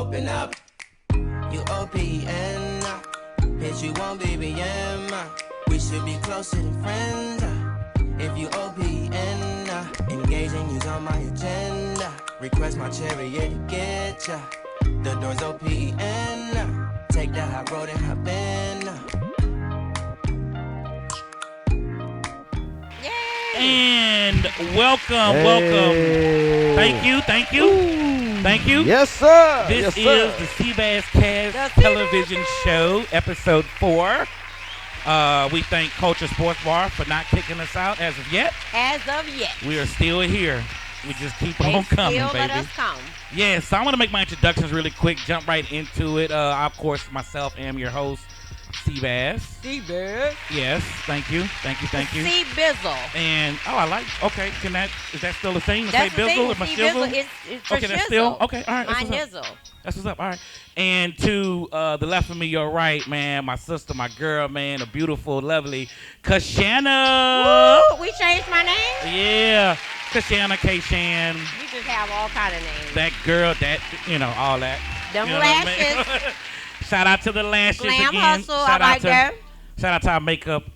open up. You OPN, bitch, you won't BBM. We should be closer than friends. If you OPN, engaging you's on my agenda. Request my chariot to get ya. The door's OPN. Take the high road and hop in. And welcome. Thank you. Ooh. Thank you. Yes, sir. This yes, is the C-Bazz Cast television show, episode 4. We thank Culture Sports Bar for not kicking us out as of yet. We are still here. We just keep on coming, still baby. Let us come. Yeah, so I'm going to make my introductions really quick, jump right into it. Of course, myself am your host, C-Bazz. C-Bazz. Yes, thank you. C-Bizzle. And, okay, is that still a thing? That's say the Bizzle thing. or C-Bizzle is for okay, that's shizzle. still, okay, all right. My nizzle. That's what's up, all right. And to the left of me, your right, man, my sister, my girl, man, a beautiful, lovely Kashana. Woo, we changed my name? Yeah, Kashana, K-Shan. You just have all kind of names. That girl, all that. Them you know lashes. What I mean? Shout out to the lashes Glam again. hustle, I like that. Shout out to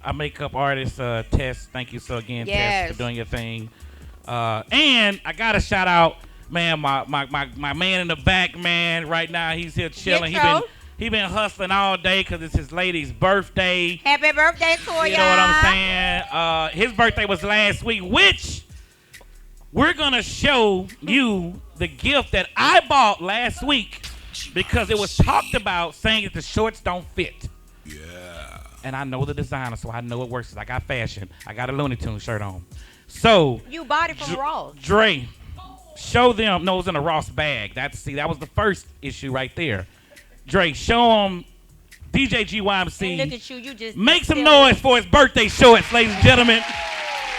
our makeup artist, Tess. Thank you so again, Tess, for doing your thing. And I got to shout out, man, my man in the back, man. Right now, he's here chilling. He been hustling all day because it's his lady's birthday. Happy birthday to y'all. You know what I'm saying? His birthday was last week, which we're going to show you the gift that I bought last week because it was talked about saying that the shorts don't fit. Yeah. And I know the designer, so I know it works. I got fashion. I got a Looney Tunes shirt on. So you bought it from Ross. Dre, show them. No, it was in a Ross bag. That was the first issue right there. Dre, show them DJ GYMC. And look at you. You just make some noise for his birthday shorts, ladies and gentlemen.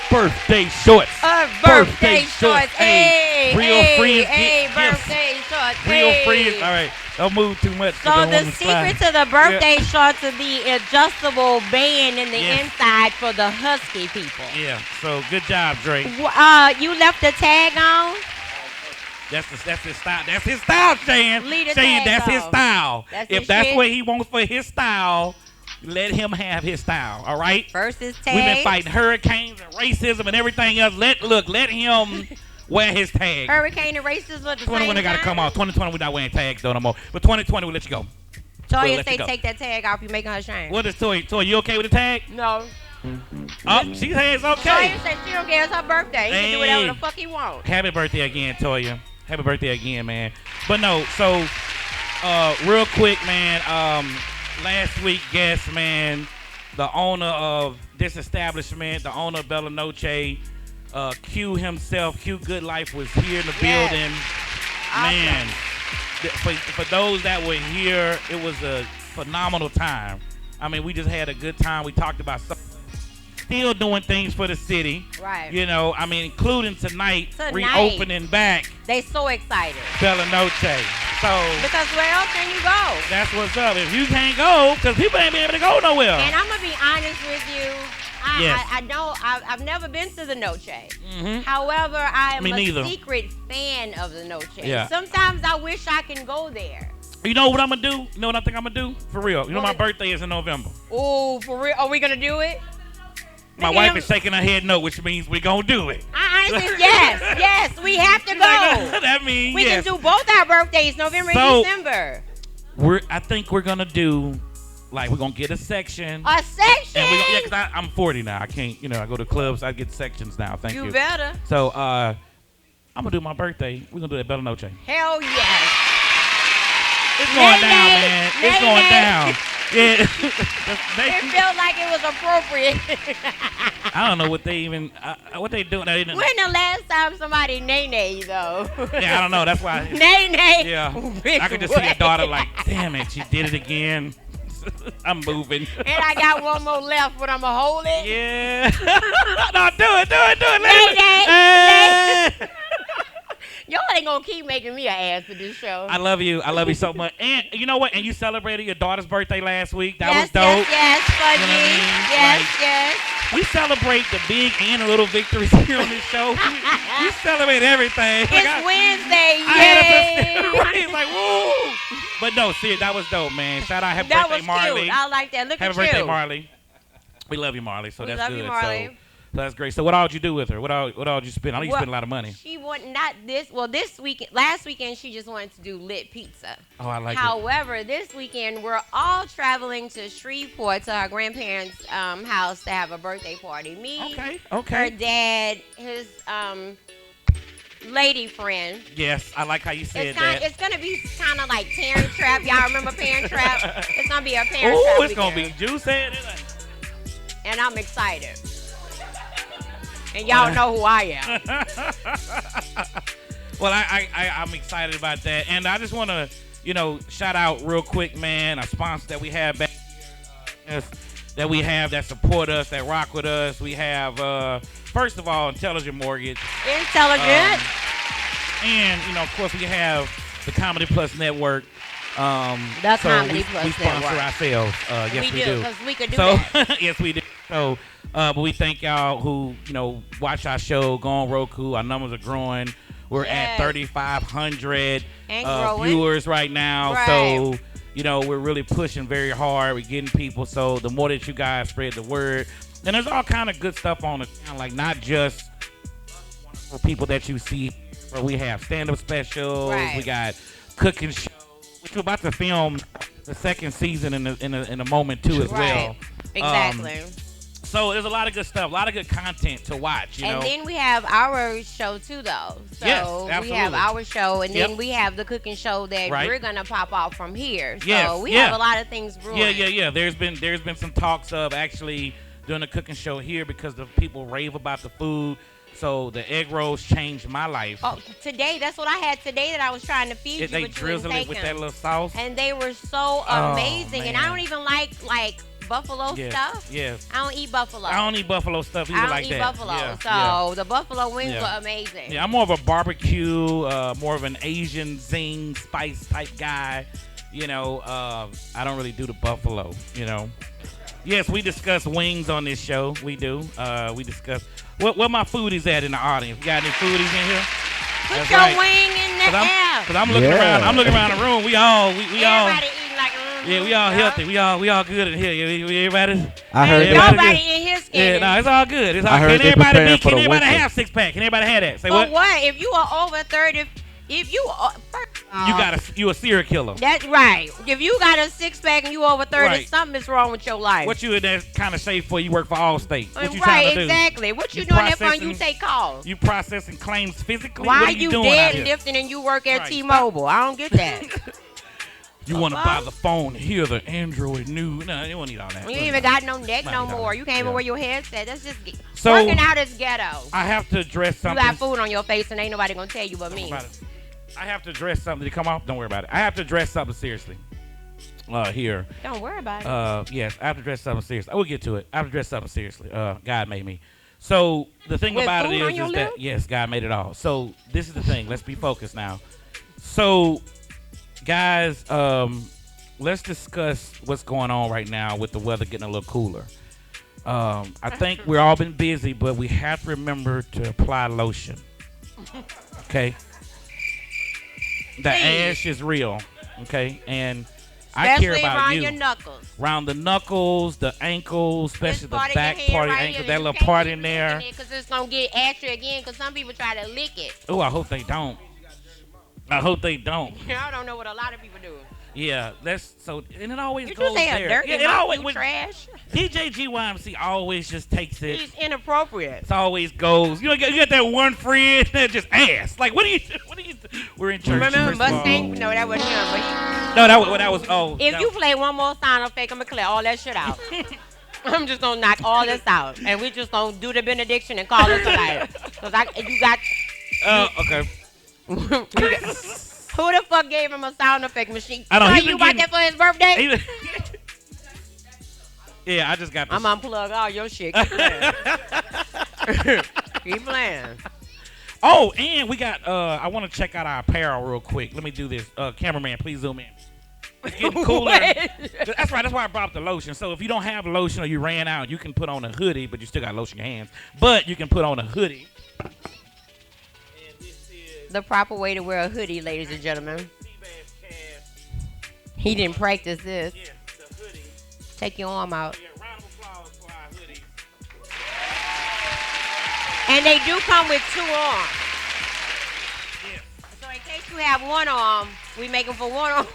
Birthday shorts. Birthday shorts. Hey, real friends. Hey, birthday shorts. Real friends. All right. Don't move too much. So the secret to the birthday shorts is the adjustable band in the inside for the husky people. Yeah. So good job, Dre. You left the tag on? That's his style. That's his style, Shan. Shan, that's his style. If that's what he wants for his style, let him have his style. All right. First is tag. We've been fighting hurricanes and racism and everything else. Let him wear his tag. Hurricane and racism at the 2020 same time. got to come off. 2020 we're not wearing tags though no more. But 2020 we'll let you go. Toya say take that tag off. You making her shame. What is Toya? Toya, you okay with the tag? No. Oh, she says okay. Toya said she don't care. It's her birthday. He can do whatever the fuck he wants. Happy birthday again, Toya. Happy birthday again, man. But no, so real quick, man. Last week guest, man, the owner of this establishment, the owner of Bella Noche, Q himself, Q Good Life was here in the building. Awesome. Man, for those that were here, it was a phenomenal time. I mean, we just had a good time. We talked about still doing things for the city. Right. You know, I mean, including tonight. Reopening back. They so excited. Bella Noche. So because where else can you go? That's what's up. If you can't go, because people ain't be able to go nowhere. And I'm gonna be honest with you. Yes. I've never been to the Noche. Mm-hmm. However, I am neither. a secret fan of the Noche. Yeah. Sometimes I wish I can go there. You know what I'm gonna do? You know what I think I'm gonna do? For real. You know my birthday is in November. Oh, for real? Are we gonna do it? My wife is shaking her head no, which means we're gonna do it. Yes, we have to go. That means we can do both our birthdays, November and December. I think we're gonna do, like, we're gonna get a section. A section? And because I'm 40 now. I can't, I go to clubs. I get sections now. Thank you. You better. So I'm gonna do my birthday. We're gonna do that Bella Noche. Hell yes. It's going down, man. It's going down. Yeah. It felt like it was appropriate. I don't know what they even, what they doing. When the last time somebody nay-nay, though? Yeah, I don't know. That's why. Nay-nay. Yeah. I could just see your daughter like, damn it, she did it again. I'm moving. And I got one more left, but I'm going to hold it. Yeah. No, do it. Nay-nay. Y'all ain't gonna keep making me an ass for this show. I love you so much. And you know what? And you celebrated your daughter's birthday last week. That was dope. Yes, funny. You know what I mean? Yes. We celebrate the big and the little victories here on this show. We celebrate everything. It's Wednesday, Right, like, woo. But no, see, that was dope, man. Shout out, happy birthday, Marley. Cute. I like that. Look happy at you. Happy birthday, Marley. We love you, Marley. So we that's love good. You, Marley. So that's great. So what all did you do with her? What all did you spend? I know you spent a lot of money. She wanted not this. Well, this weekend, last weekend, she just wanted to do lit pizza. Oh, I like it. However, this weekend we're all traveling to Shreveport to our grandparents' house to have a birthday party. Me, her dad, his lady friend. Yes, I like how you said that. It's gonna be kind of like Parent Trap. Y'all remember Parent Trap? It's gonna be a Parent Trap. Oh, it's weekend. gonna be juicy. And I'm excited. And y'all know who I am. Well, I'm excited about that. And I just want to, shout out real quick, man, a sponsor that we have back here, that support us, that rock with us. We have, first of all, Intelligent Mortgage. Intelligent. And, of course, we have the Comedy Plus Network. Comedy Plus we sponsor Network. ourselves. Yes, we do. Because we could do that. Yes, we do. So, but we thank y'all who, watch our show, go on Roku. Our numbers are growing. We're at 3,500 viewers right now. Right. So, we're really pushing very hard. We're getting people. So the more that you guys spread the word. And there's all kind of good stuff on the channel, like not just for people that you see. But we have stand-up specials. Right. We got cooking shows. Which we're about to film the second season in a moment too as well. Exactly. So there's a lot of good stuff, a lot of good content to watch. And then we have our show too, though. So yes, absolutely. we have our show, and then we have the cooking show that we're gonna pop off from here. So we have a lot of things brewing. Yeah. There's been some talks of actually doing a cooking show here because the people rave about the food. So the egg rolls changed my life. Oh, today, that's what I had today that I was trying to feed you. They drizzle it with that little sauce. And they were so amazing. And I don't even like buffalo stuff. Yes. I don't eat buffalo. I don't eat buffalo stuff either like that. I don't eat buffalo. So the buffalo wings were amazing. Yeah, I'm more of a barbecue, more of an Asian zing spice type guy. I don't really do the buffalo, Yes, we discuss wings on this show. We do. We discuss where my foodies at in the audience. You got any foodies in here? Put your wing in the air. Because I'm looking around. I'm looking around the room. We all. Everybody eating like. Yeah, we all healthy. We all good in here. Everybody. I heard nobody in here skinny. Yeah, no, it's all good. It's all good. Can everybody have 6-pack? Can everybody have that? Say what? What? If you are over 30, if you are, you a serial killer. That's right. If you got a 6-pack and you over 30, something is wrong with your life. What you in that kind of shape for? You work for Allstate. What you right, trying to do? Exactly. What you doing that for? You take calls. You processing claims physically? Why what are you doing deadlifting and you work at T-Mobile? I don't get that. You want to buy the phone, hear the Android new. No, you don't need all that. You ain't even got no neck no more. You can't even wear your headset. That's just working out is ghetto. I have to address something. You got food on your face and ain't nobody going to tell you but me. I have to address something. Did it come off? Don't worry about it. I have to address something seriously. Here. Don't worry about it. Yes, I have to address something seriously. I will get to it. I have to address something seriously. God made me. So the thing about it is that yes, God made it all. So this is the thing. Let's be focused now. So, guys, let's discuss what's going on right now with the weather getting a little cooler. I think we've all been busy, but we have to remember to apply lotion. Okay. The ash is real, okay? And I care about around you. Your knuckles. Around the knuckles, the ankles, especially the back part of the ankle, that little part in there. Because it's going to get ashy again because some people try to lick it. Oh, I hope they don't. I hope they don't. I don't know what a lot of people do. Yeah, and it always Did goes you say there. a dirt It always trash? DJ GYMC always just takes it. He's inappropriate. It always goes. You got that one friend that just ass. Like, what do you do? We're in church. Remember Mustang? No, that wasn't him. But no, that was. Oh. If you play one more sound effect, I'm gonna clear all that shit out. I'm just gonna knock all this out, and we just gonna do the benediction and call it a night. Cause you got. Okay. Who the fuck gave him a sound effect machine? I don't know. You bought that for his birthday? Yeah, I just got this. I'm unplug all your shit. Keep playing. Oh, and we got, I want to check out our apparel real quick. Let me do this. Cameraman, please zoom in. It's getting cooler. That's right. That's why I brought up the lotion. So if you don't have lotion or you ran out, you can put on a hoodie, but you still got to lotion your hands. But you can put on a hoodie. And this is the proper way to wear a hoodie, ladies and gentlemen. C-Bazz cast. He didn't practice this. Yeah, the hoodie. Take your arm out. Yeah, round of applause for our hoodies. And they do come with 2 arms. So in case you have 1 arm, we make them for 1 arm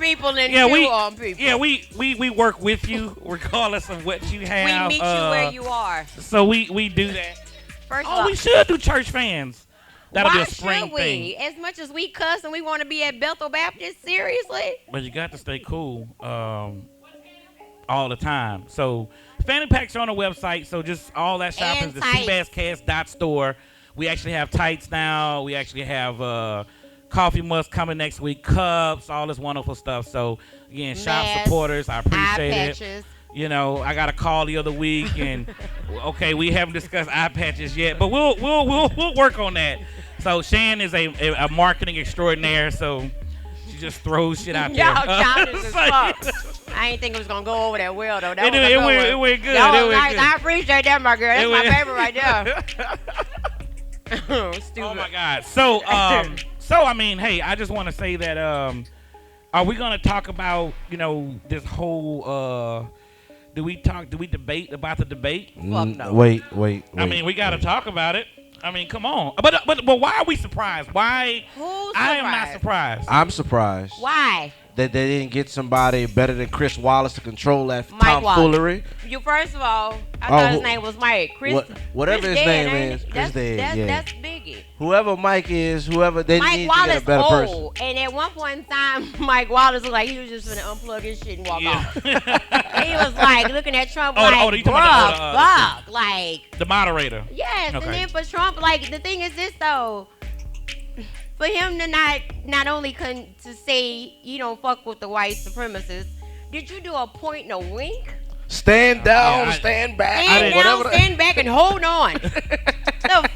people and 2 arm people. Yeah, we work with you regardless of what you have. We meet you where you are. So we do that. First of all, we should do church fans. That'll be a spring should we? thing. As much as we cuss and we want to be at Bethel Baptist, seriously? But you got to stay cool all the time. So fanny packs are on the website. So just all that shopping is the cbazzcast.store. We actually have tights now. We actually have coffee mugs coming next week, cups, all this wonderful stuff. So again, shop supporters, I appreciate it. You know, I got a call the other week, and okay, we haven't discussed eye patches yet, but we'll work on that. So Shan is a marketing extraordinaire, so she just throws shit out there. Y'all childish as fuck. I ain't think it was gonna go over that well though. That it went good. I appreciate that, my girl. That's my favorite right there. Stupid. Oh my God. So I mean, hey, I just want to say that are we gonna talk about this whole do we debate about the debate? Fuck no. Wait. I mean, we got to talk about it. I mean, come on. But why are we surprised? Why? Who's surprised? I am not surprised. I'm surprised. Why? That they didn't get somebody better than Chris Wallace to control that tomfoolery. You first of all, I thought his name was Mike. Whatever his name is, Chris dead. That's Biggie. Whoever Mike is, they Mike need Wallace to get a better person. old, and at one point in time, Mike Wallace was like he was just gonna unplug his shit and walk off. He was like looking at Trump like, fuck, like the moderator. Yes, okay. And then for Trump, like the thing is this though. For him to not only to say you don't fuck with the white supremacists, did you do a point and a wink? Stand down, stand back. Stand back and hold on.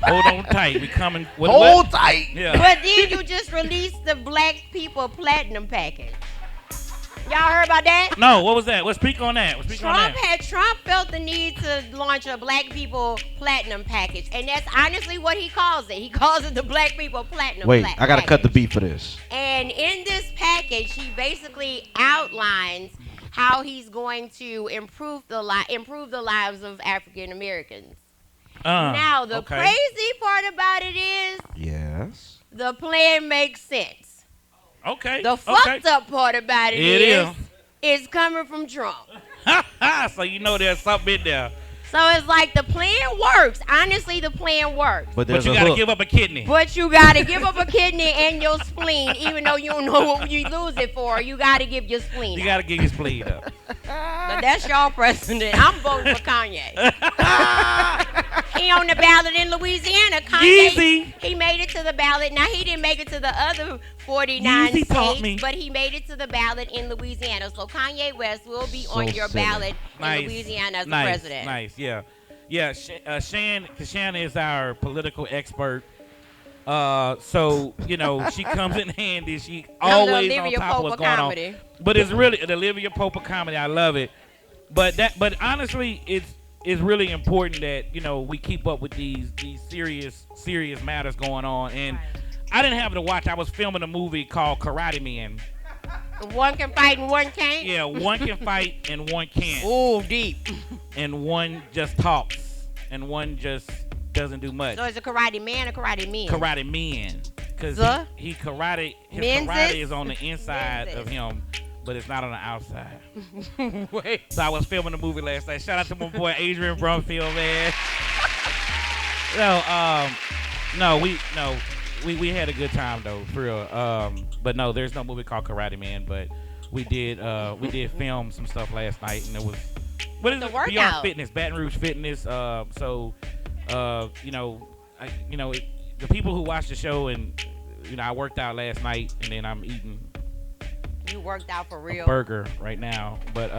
Hold on tight. We coming. Hold tight. Yeah. But then you just released the Black People Platinum package. Y'all heard about that? No, what was that? Let's speak on that. Trump felt the need to launch a Black People Platinum package, and that's honestly what he calls it. He calls it the Black People Platinum. Wait, I gotta cut the beat for this. And in this package, he basically outlines how he's going to improve the lives of African Americans. Now, the crazy part about it is, yes, the plan makes sense. Okay. The fucked up part about it is it's coming from Trump. So there's something in there. So it's like the plan works. Honestly, the plan works. But you got to give up a kidney. But you got to give up a kidney and your spleen, even though you don't know what you lose it for. You got to give your spleen. You got to give your spleen up. But that's y'all president. I'm voting for Kanye. He on the ballot in Louisiana. Kanye, Easy. He made it to the ballot. Now, he didn't make it to the other 49 Easy states, but he made it to the ballot in Louisiana. So Kanye West will be on your ballot in Louisiana as the president. Nice, yeah. Yeah, Shan is our political expert. So, she comes in handy. She always on top of what's going on. But it's really the Olivia Pope comedy. I love it. But honestly, it's really important that, we keep up with these serious matters going on. And I didn't have to watch. I was filming a movie called Karate Man. One can fight and one can't? Yeah, one can fight and one can't. Oh, deep. And one just talks and one just doesn't do much. So is it karate man or karate men? Karate men. Because his karate is on the inside of him, but it's not on the outside. Wait. So I was filming a movie last night. Shout out to my boy Adrian Brumfield, man. We had a good time though, for real. But no, there's no movie called Karate Man, but we did film some stuff last night, and it was workout. BR Fitness, Baton Rouge Fitness. The people who watch the show, and I worked out last night, and then I'm eating. You worked out for real? A burger right now, but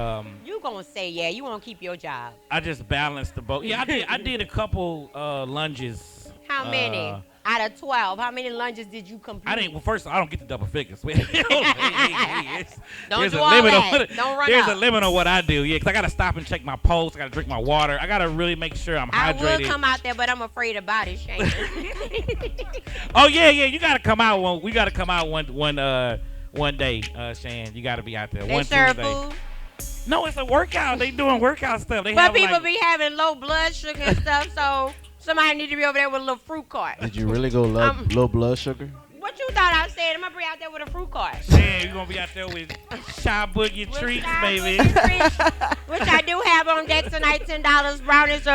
you gonna say you won't keep your job? I just balanced the boat. Yeah, I did a couple lunges. How many? Out of 12, how many lunges did you complete? I didn't. Well, first of all, I don't get the double figures. Don't do all that. Don't run There's up. a limit on what I do. Yeah, because I got to stop and check my pulse. I got to drink my water. I got to really make sure I'm hydrated. I will come out there, but I'm afraid about it, Shan. Oh yeah. You got to come out. We got to come out one day, Shan. You got to be out there. They serve food? No, it's a workout. They doing workout stuff. But people be having low blood sugar and stuff, so somebody need to be over there with a little fruit cart. Did you really go low blood sugar? What you thought I said? I'm going to be out there with a fruit cart. Man, you're going to be out there with Shy Boogie treats, baby. Which I do have on deck tonight, $10 brownies, so,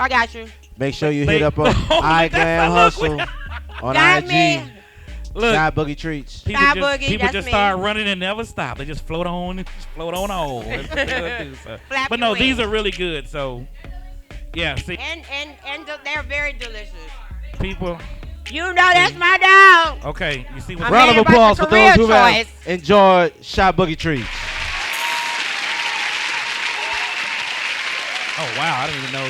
I got you. Make sure you hit up on iGlam Hustle on got IG. Me. Look, Shy Boogie treats. People just start running and never stop. They just float on. That's what they do, so. But no, these are really good. So, yeah. See, and they're very delicious. People. That's my dog. Okay, you see what? Round of applause for those who have enjoyed Shy Boogie treats. Oh wow, I didn't even know.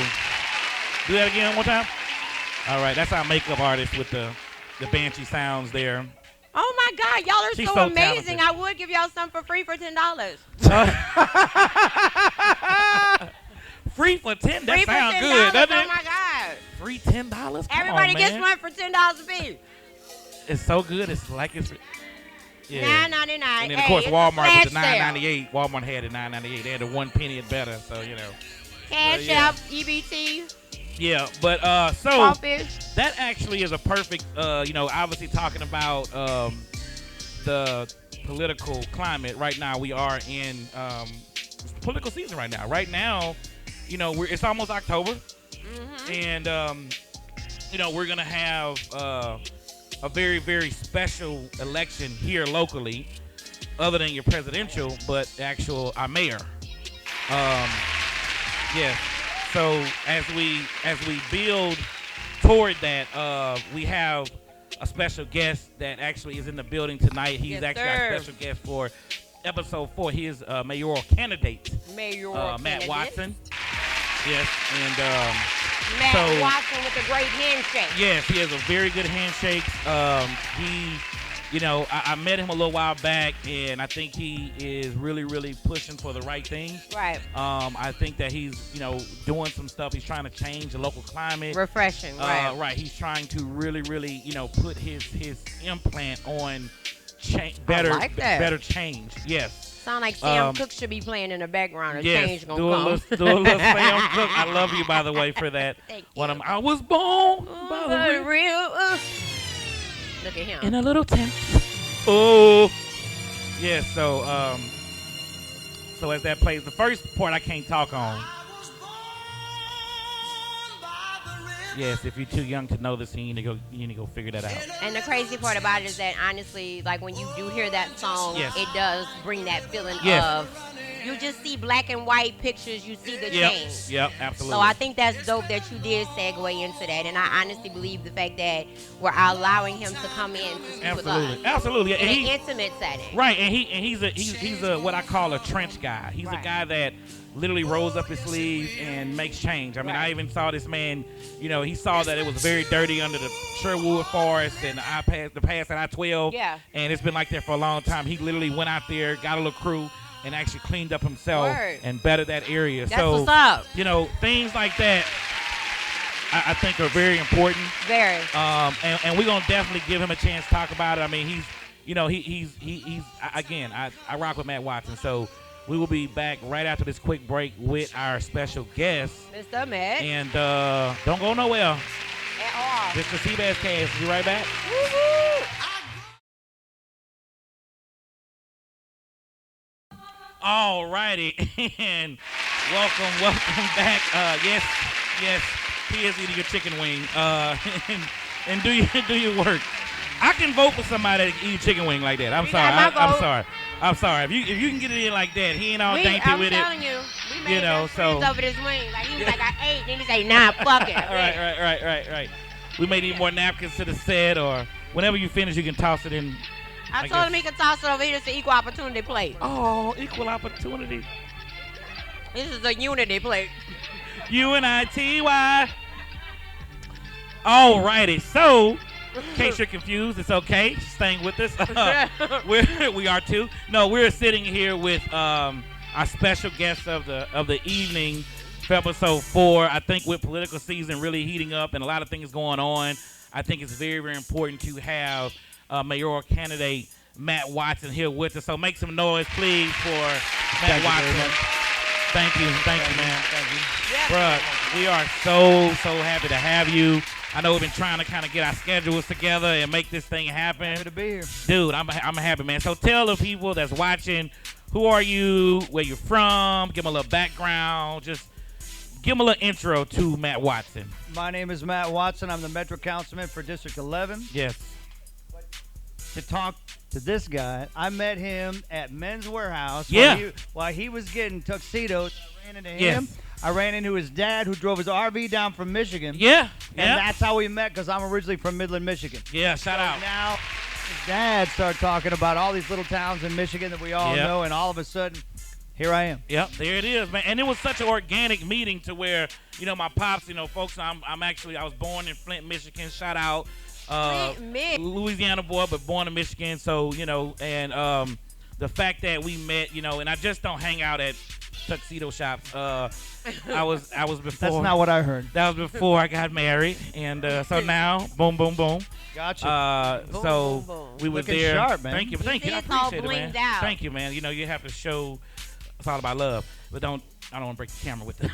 Do that again one more time. All right, that's our makeup artist with the Banshee sounds there. Oh my God, y'all are so amazing. Talented. I would give y'all some for free for $10. Free for $10? That free sounds for $10, good, doesn't it? Oh my God. Free $10? Everybody gets one for $10 a piece. It's so good. It's like it's... Yeah. $9.99. And then, of course, Walmart with the $9.98. Walmart had the $9.98. They had the 1 penny and better, so, Cash App, EBT. Yeah, but so Crawfish. That actually is a perfect, obviously talking about the political climate right now. We are in political season right now. Right now, it's almost October, and we're gonna have a very, very special election here locally, other than your presidential, but our mayor. Yes. So as we build toward that, we have a special guest that actually is in the building tonight. He's our special guest for episode 4. He is mayoral candidate. Matt Watson. Yes, and Matt Watson with a great handshake. Yes, he has a very good handshake. I met him a little while back, and I think he is really, really pushing for the right things. Right. I think that he's, doing some stuff. He's trying to change the local climate. Refreshing, right. Right. He's trying to really, really, put his implant on better change. Yes. Sound like Sam Cooke should be playing in the background. Change gonna come. Do a little Sam Cooke. I love you, by the way, for that. Thank you. I was born by the real. Look at him. In a little tent. Oh. Yeah, so as that plays, the first part I can't talk on. Yes, if you're too young to know this, you need to go figure that out. And the crazy part about it is that honestly, like when you do hear that song, it does bring that feeling of you just see black and white pictures, you see the change. Yep, absolutely. So I think that's dope that you did segue into that, and I honestly believe the fact that we're allowing him to come in to speak with us. Absolutely. In an intimate setting. Right, and he's a what I call a trench guy. He's a guy that literally rolls up his sleeves and makes change. I mean, I even saw this man, he saw that it was very dirty under the Sherwood Forest and the pass at I-12. Yeah. And it's been like that for a long time. He literally went out there, got a little crew, and actually cleaned up himself and bettered that area. That's what's up. Things like that I think are very important. Very. And we're gonna definitely give him a chance to talk about it. I mean, he's again, I rock with Matt Watson, so we will be back right after this quick break with our special guest, Mr. Matt. And don't go nowhere at all. This is the C-Bazz cast. Be right back. Woo-hoo. All righty, and welcome back. Yes, he is eating a chicken wing. And do your work. I can vote for somebody that can eat a chicken wing like that. I'm sorry. If you can get it in like that, he ain't all dainty with it. I'm telling you, we made over this wing. Like he was like, I ate, then he say, nah, fuck it. Right. We may need more napkins to the set, or whenever you finish, you can toss it in. I told him he could toss it over here. It's an equal opportunity plate. Oh, equal opportunity. This is a unity plate. UNITY. All righty. So, In case you're confused, it's okay. Just staying with us. We are too. No, we're sitting here with our special guest of the evening for episode 4. I think with political season really heating up and a lot of things going on, I think it's very, very important to have mayoral candidate Matt Watson here with us. So make some noise, please, for Matt Watson. Thank you, man. Thank you. Bruh, we are so happy to have you. I know we've been trying to kind of get our schedules together and make this thing happen. Happy to be here. Dude, I'm happy, man. So tell the people that's watching, who are you, where you're from, give them a little background, just give them a little intro to Matt Watson. My name is Matt Watson. I'm the Metro Councilman for District 11. Yes. To talk to this guy, I met him at Men's Warehouse while he was getting tuxedos. I ran into him. I ran into his dad, who drove his RV down from Michigan. Yeah. And that's how we met, because I'm originally from Midland, Michigan. Yeah, shout out. Now, his dad started talking about all these little towns in Michigan that we all know, and all of a sudden, here I am. Yep, there it is, man. And it was such an organic meeting to where, my pops, folks, I was born in Flint, Michigan. Shout out. Louisiana boy, but born in Michigan. So, and the fact that we met, and I just don't hang out at tuxedo shops. I was before. That's not what I heard. That was before I got married, and so now, boom, boom, boom. Gotcha. Boom, so boom, boom. we were Looking there. sharp, man. Thank you. I appreciate it, man. Out. Thank you, man. You have to show. It's all about love, but I don't want to break the camera with the.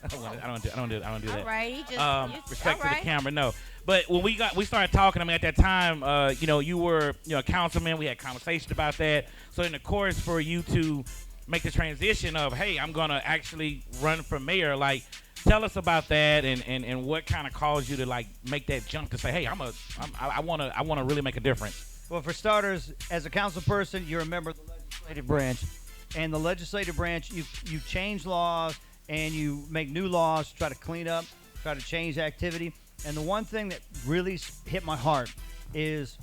I don't do that. All right, he just respect to the camera, no. But when we started talking. I mean, at that time, you were a councilman. We had conversations about that. So in the course for you to make the transition of, hey, I'm gonna actually run for mayor. Like, tell us about that and what kind of caused you to make that jump to say, hey, I want to really make a difference. Well, for starters, as a council person, you're a member of the legislative branch, and the legislative branch, you change laws and you make new laws to try to clean up, try to change activity. And the one thing that really hit my heart is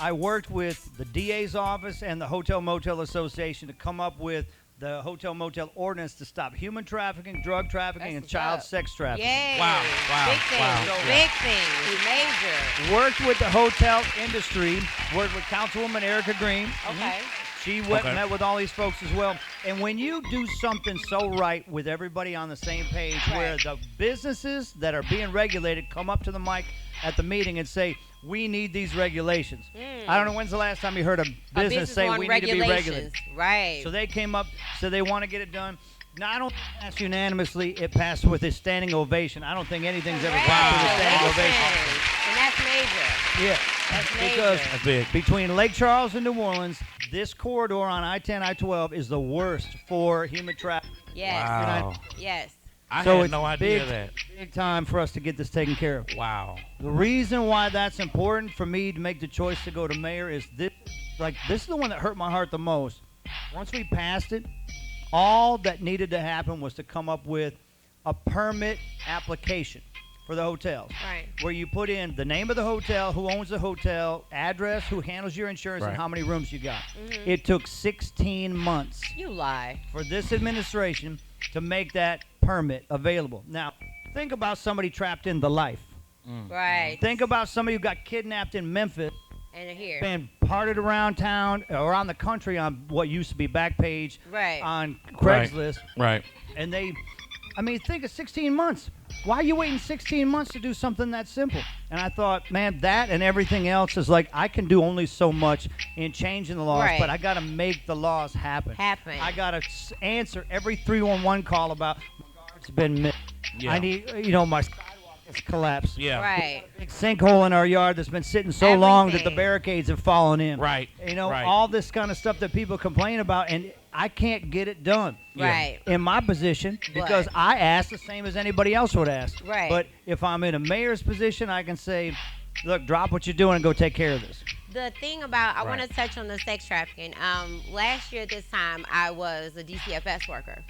I worked with the DA's office and the Hotel Motel Association to come up with the Hotel Motel ordinance to stop human trafficking, drug trafficking, and child sex trafficking. Yay. Wow. Big thing. Wow. Big thing. Major. Worked with the hotel industry, worked with Councilwoman Erica Green. Okay. She went and met with all these folks as well. And when you do something so right with everybody on the same page, where the businesses that are being regulated come up to the mic at the meeting and say, we need these regulations. I don't know when's the last time you heard a business say we need to be regulated. Right. So they came up, so they want to get it done. Now, I don't think it passed unanimously. It passed with a standing ovation. I don't think anything's ever passed with a standing ovation. And that's major. Yeah. That's major. Because That's big. between Lake Charles and New Orleans, this corridor on I-10, I-12 is the worst for human trafficking. Yes. Wow. Yes. I So had it's no idea that. Big time for us to get this taken care of. Wow. The reason why that's important for me to make the choice to go to mayor is this is the one that hurt my heart the most. Once we passed it, all that needed to happen was to come up with a permit application for the hotels. Right. Where you put in the name of the hotel, who owns the hotel, address, who handles your insurance, and how many rooms you got. Mm-hmm. It took 16 months You lie. for this administration to make that permit available. Now, think about somebody trapped in the life. Right. Think about somebody who got kidnapped in Memphis, And here. been parted around town, around the country on what used to be Backpage Right. on Craigslist. Right. And think of 16 months. Why are you waiting 16 months to do something that simple? And I thought, man, that and everything else is I can do only so much in changing the laws, but I got to make the laws happen. I got to answer every 311 call about my guard's been missed. Yeah. I need, my sidewalk has collapsed. Yeah. Right. Big sinkhole in our yard that's been sitting so long that the barricades have fallen in. Right. Right. All this kind of stuff that people complain about, and I can't get it done. Right. In my position, because I ask the same as anybody else would ask. Right. But if I'm in a mayor's position, I can say, look, drop what you're doing and go take care of this. The thing about, I want to touch on the sex trafficking. Last year at this time, I was a DCFS worker.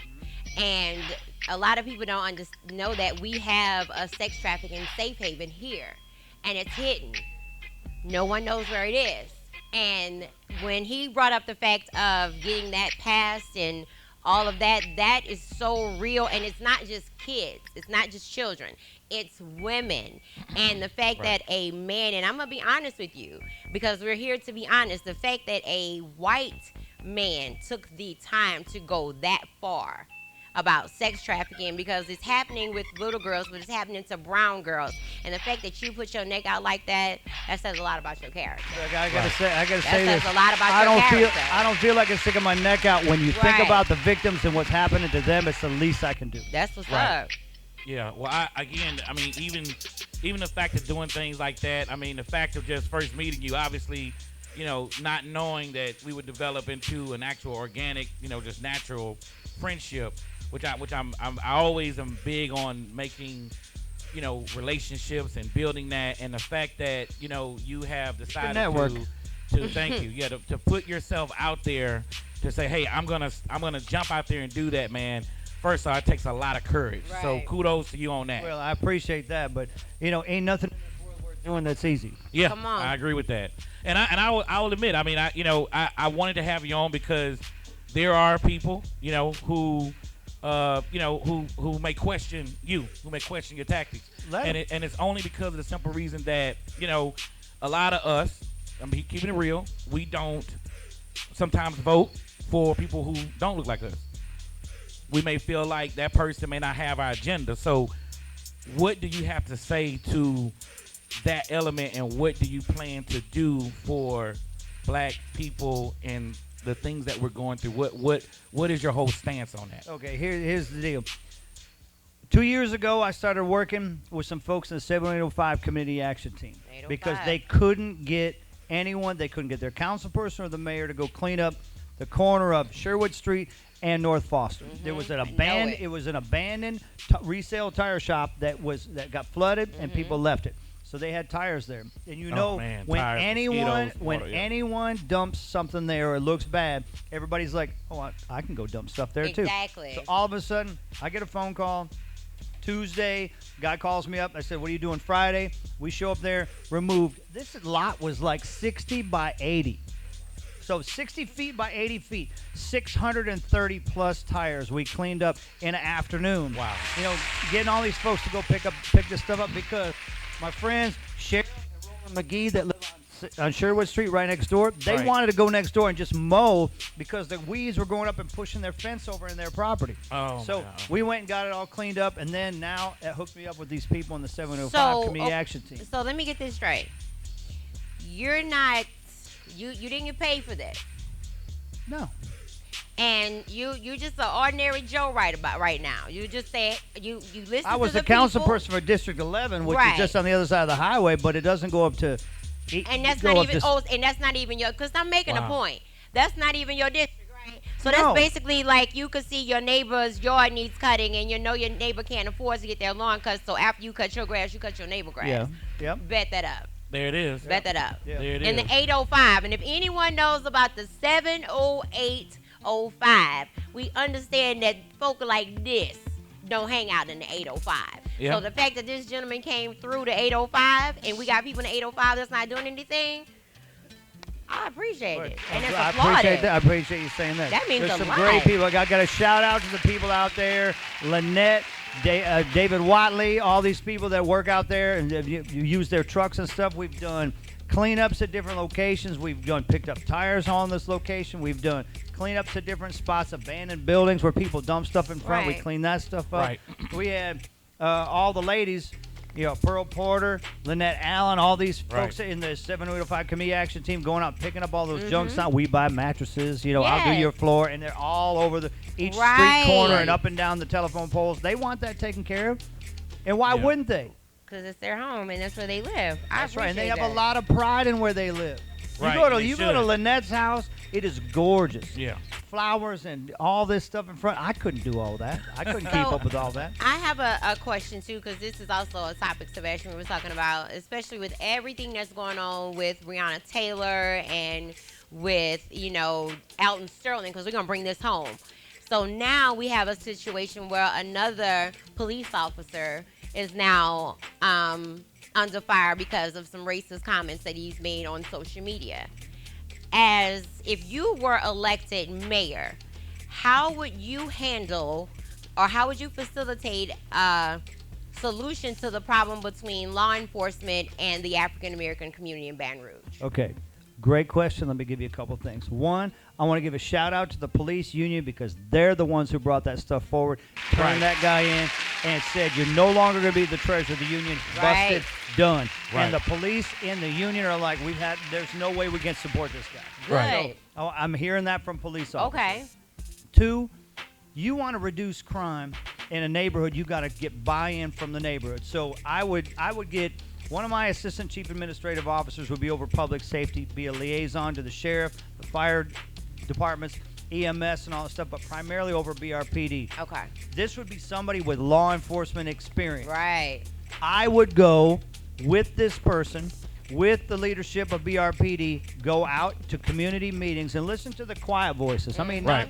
And a lot of people don't know that we have a sex trafficking safe haven here. And it's hidden. No one knows where it is. And when he brought up the fact of getting that passed and all of that. That is so real, and it's not just kids. It's not just children. It's women. And the fact that a man, and I'm going to be honest with you, because we're here to be honest, the fact that a white man took the time to go that far about sex trafficking, because it's happening with little girls, but it's happening to brown girls. And the fact that you put your neck out like that, that says a lot about your character. I gotta say this. That says a lot about your character. I don't feel like I'm sticking my neck out. When you think about the victims and what's happening to them, it's the least I can do. That's what's up. Yeah. Well, I mean, even the fact of doing things like that. I mean, the fact of just first meeting you, obviously, not knowing that we would develop into an actual organic, just natural friendship. Which I always am big on making, relationships and building that, and the fact that you have decided to thank you, to put yourself out there to say, hey, I'm gonna jump out there and do that, man. First of all, it takes a lot of courage. Right. So kudos to you on that. Well, I appreciate that, but ain't nothing worth doing that's easy. Yeah, come on. I agree with that, and I will admit, I mean, I wanted to have you on because there are people, who may question you, who may question your tactics, and it's only because of the simple reason that a lot of us, I'm keeping it real, we don't sometimes vote for people who don't look like us. We may feel like that person may not have our agenda. So, what do you have to say to that element, and what do you plan to do for black people and the things that we're going through? What is your whole stance on that? Okay, here's the deal. 2 years ago, I started working with some folks in the 7805 Community Action Team because they couldn't get anyone. They couldn't get their council person or the mayor to go clean up the corner of Sherwood Street and North Foster. Mm-hmm. There was an abandoned resale tire shop that got flooded, and people left it. So they had tires there, and when anyone dumps something there or it looks bad, everybody's like, "Oh, I can go dump stuff there too." Exactly. So all of a sudden, I get a phone call. Tuesday, guy calls me up. I said, "What are you doing Friday?" We show up there, removed. This lot was like 60 by 80. So 60 feet by 80 feet, 630 plus tires we cleaned up in an afternoon. Wow. Getting all these folks to go pick this stuff up because my friends, Shan and Roland McGee, that live on Sherwood Street right next door, they wanted to go next door and just mow because the weeds were going up and pushing their fence over in their property. So we went and got it all cleaned up, and then now it hooked me up with these people in the 705 Community Action Team. So let me get this straight. You're not, you didn't get paid for this. No. And you just an ordinary Joe right now. You just say you listen. I was to the council person for District 11, which is just on the other side of the highway, but it doesn't go up to. And that's not even. And that's not even your. Because I'm making a point. That's not even your district, right? So that's basically like you could see your neighbor's yard needs cutting, and your neighbor can't afford to get their lawn cut. So after you cut your grass, you cut your neighbor's grass. Yeah. Yep. Bet that up. There it is. Bet that up. Yeah. There it is. And the 805. And if anyone knows about the 70805, we understand that folk like this don't hang out in the 805. Yep. So the fact that this gentleman came through the 805 and we got people in the 805 that's not doing anything, I appreciate it. And it's applauded. I appreciate you saying that. That means There's a some lot. great people. I got a shout out to the people out there, Lynette, David Watley, all these people that work out there and you use their trucks and stuff. We've done cleanups at different locations. We've picked up tires on this location. We've done cleanups at different spots, abandoned buildings where people dump stuff in front. Right. We clean that stuff up. Right. We had all the ladies, Pearl Porter, Lynette Allen, all these folks in the 705 Community Action Team going out picking up all those junk stuff. We buy mattresses, I'll do your floor, and they're all over each street corner and up and down the telephone poles. They want that taken care of. And why wouldn't they? Because it's their home and that's where they live. That's right. And they have a lot of pride in where they live. Right. You go to Lynette's house, it is gorgeous. Yeah. Flowers and all this stuff in front. I couldn't do all that. I couldn't keep up with all that. I have a question, too, because this is also a topic, Sebastian, we were talking about, especially with everything that's going on with Breonna Taylor and with, Alton Sterling, because we're going to bring this home. So now we have a situation where another police officer is now under fire because of some racist comments that he's made on social media. As if you were elected mayor, how would you handle, or how would you facilitate solution to the problem between law enforcement and the African American community in Baton Rouge? Okay, great question. Let me give you a couple things. One, I want to give a shout out to the police union because they're the ones who brought that stuff forward, turned that guy in, and said you're no longer going to be the treasurer of the union. Busted, done. Right. And the police in the union are like, there's no way we can support this guy. Good. Right. So, I'm hearing that from police officers. Okay. Two, you want to reduce crime in a neighborhood, you got to get buy-in from the neighborhood. So I would get one of my assistant chief administrative officers would be over public safety, be a liaison to the sheriff, the fire departments, EMS and all that stuff, but primarily over BRPD. Okay. This would be somebody with law enforcement experience. Right. I would go with this person, with the leadership of BRPD, go out to community meetings and listen to the quiet voices. I mean, not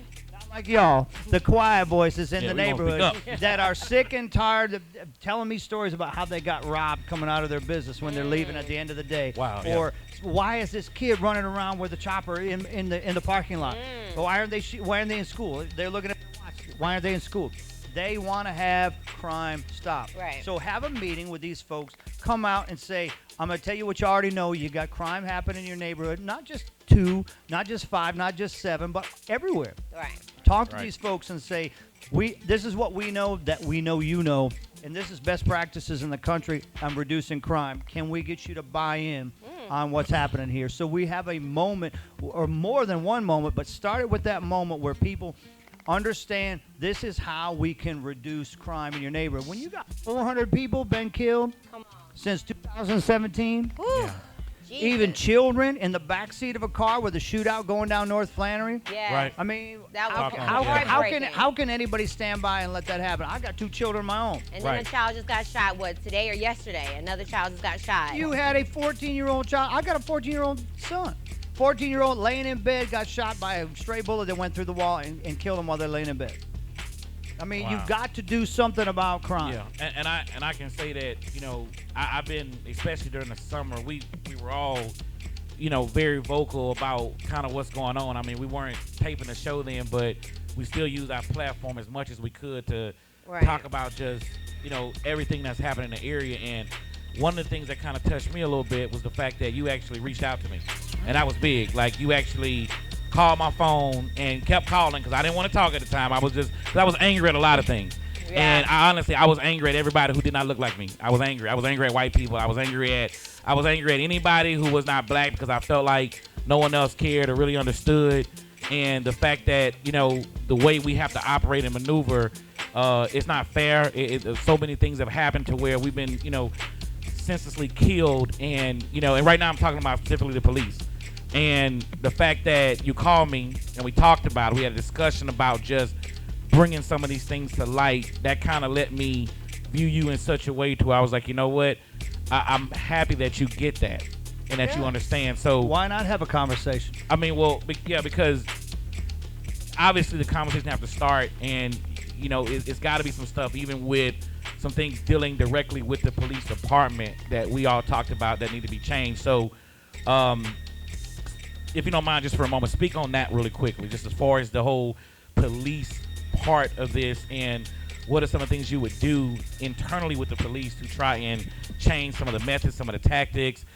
like y'all, the quiet voices in the neighborhood that are sick and tired of telling me stories about how they got robbed coming out of their business when they're leaving at the end of the day. Wow. Or why is this kid running around with a chopper in the parking lot? Well, why aren't they in school? They're looking at their watch. Why aren't they in school? They want to have crime stop. Right. So have a meeting with these folks. Come out and say, I'm going to tell you what you already know. You got crime happening in your neighborhood. Not just 2, not just 5, not just 7, but everywhere. Right. Talk to these folks and say, this is what we know that we know you know, and this is best practices in the country on reducing crime. Can we get you to buy in on what's happening here? So we have a moment, or more than one moment, but started with that moment where people understand this is how we can reduce crime in your neighborhood. When you got 400 people been killed since 2017, even children in the backseat of a car with a shootout going down North Flannery. Yeah. Right. I mean, That was how can anybody stand by and let that happen? I got 2 children of my own. And then a child just got shot, today or yesterday? Another child just got shot. You had a 14-year-old child. I got a 14-year-old son. 14-year-old laying in bed got shot by a stray bullet that went through the wall and killed him while they're laying in bed. I mean, you've got to do something about crime. Yeah, and I can say that, I've been, especially during the summer, we were all, very vocal about kind of what's going on. I mean, we weren't taping the show then, but we still used our platform as much as we could to talk about just, everything that's happening in the area. And one of the things that kind of touched me a little bit was the fact that you actually reached out to me. And that was big. Like, you actually called my phone and kept calling because I didn't want to talk at the time. I was angry at a lot of things. Yeah. And I was angry at everybody who did not look like me. I was angry. I was angry at white people. I was angry at anybody who was not black because I felt like no one else cared or really understood. And the fact that, the way we have to operate and maneuver, it's not fair. So many things have happened to where we've been, senselessly killed. And, and right now I'm talking about specifically the police. And the fact that you called me and we talked about it, we had a discussion about just bringing some of these things to light, that kind of let me view you in such a way to where I was like, you know what, I'm happy that you get that and that you understand. So why not have a conversation? I mean, because obviously the conversation have to start, and it's got to be some stuff, even with some things dealing directly with the police department that we all talked about that need to be changed. So if you don't mind, just for a moment, speak on that really quickly, just as far as the whole police part of this, and what are some of the things you would do internally with the police to try and change some of the methods, some of the tactics,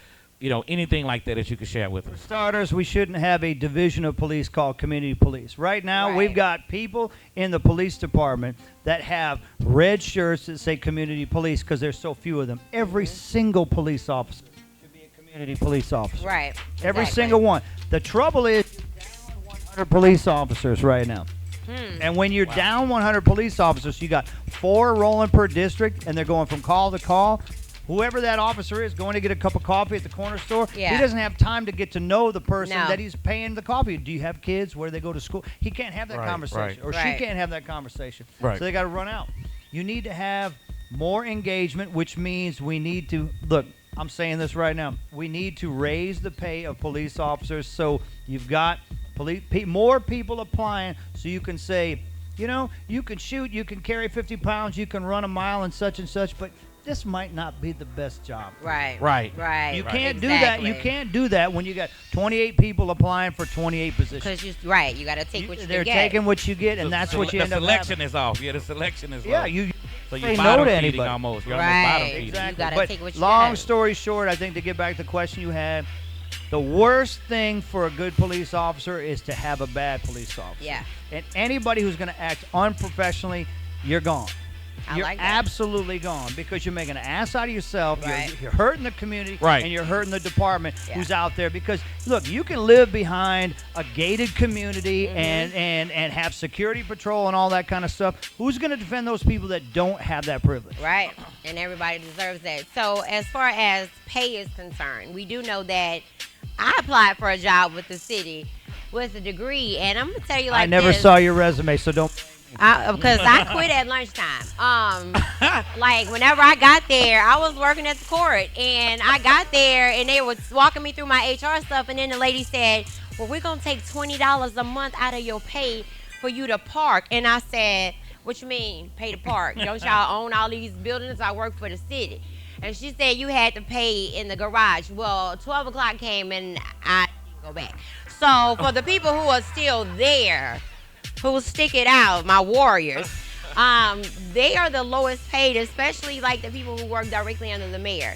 anything like that you could share with us. For starters, we shouldn't have a division of police called community police. Right now, we've got people in the police department that have red shirts that say community police because there's so few of them. Every single police officer should be a community police officer. Right. Every single one. The trouble is you're down 100 police officers right now. And when you're down 100 police officers, you got 4 rolling per district, and they're going from call to call. Whoever that officer is going to get a cup of coffee at the corner store, he doesn't have time to get to know the person that he's paying the coffee. Do you have kids? Where do they go to school? He can't have that conversation, or she can't have that conversation. So they got to run out. You need to have more engagement, which means we need to look. I'm saying this right now. We need to raise the pay of police officers so you've got more people applying, so you can say, you can shoot, you can carry 50 pounds, you can run a mile and such, but this might not be the best job. Right. You can't do that. You can't do that when you got 28 people applying for 28 positions. Because you got to take what you They're get. taking what you get, and that's what you end up having. The selection is off. Yeah, the selection is Yeah, off. you So say you're no bottom to feeding anybody. almost. You're Right. almost bottom feeding. Exactly. You gotta But take what you long get. story short, I think to get back to the question you had, the worst thing for a good police officer is to have a bad police officer. Yeah. And anybody who's going to act unprofessionally, you're gone. You're like that. absolutely gone because you're making an ass out of yourself. Right. You're hurting the community, Right. and you're hurting the department Yeah. who's out there. Because look, you can live behind a gated community and have security patrol and all that kind of stuff. Who's going to defend those people that don't have that privilege? Right. And everybody deserves that. So as far as pay is concerned, we do know that I applied for a job with the city with a degree, and I'm gonna tell you like I never this. saw your resume, so don't. Because I quit at lunchtime. Like whenever I got there, I was working at the court, and I got there, and they were walking me through my HR stuff, and then the lady said, "Well, we're gonna take $20 a month out of your pay for you to park." And I said, "What you mean, pay to park? Don't y'all own all these buildings? I work for the city." And she said you had to pay in the garage. Well, 12 o'clock came, and I didn't go back. So for the people who are still there, who stick it out, my warriors, they are the lowest paid, especially like the people who work directly under the mayor.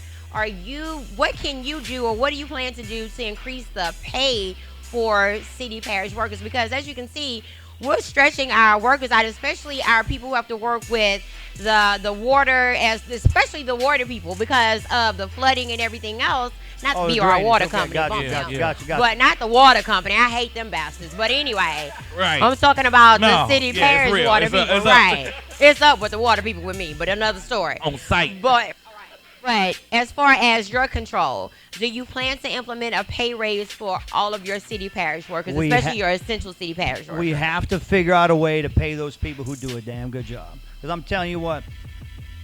What can you do, or what do you plan to do to increase the pay for city parish workers? Because as you can see, we're stretching our workers out, especially our people who have to work with the water, especially the water people, because of the flooding and everything else. Not to be our water company, Gotcha. but not the water company. I hate them bastards. But anyway, Right. I'm talking about No, the city yeah, it's parish real. water It's up- people. it's up. Right. It's up with the water people with me, but another story. On site. But as far as your control, do you plan to implement a pay raise for all of your city parish workers, especially your essential city parish workers? We have to figure out a way to pay those people who do a damn good job. Because I'm telling you what,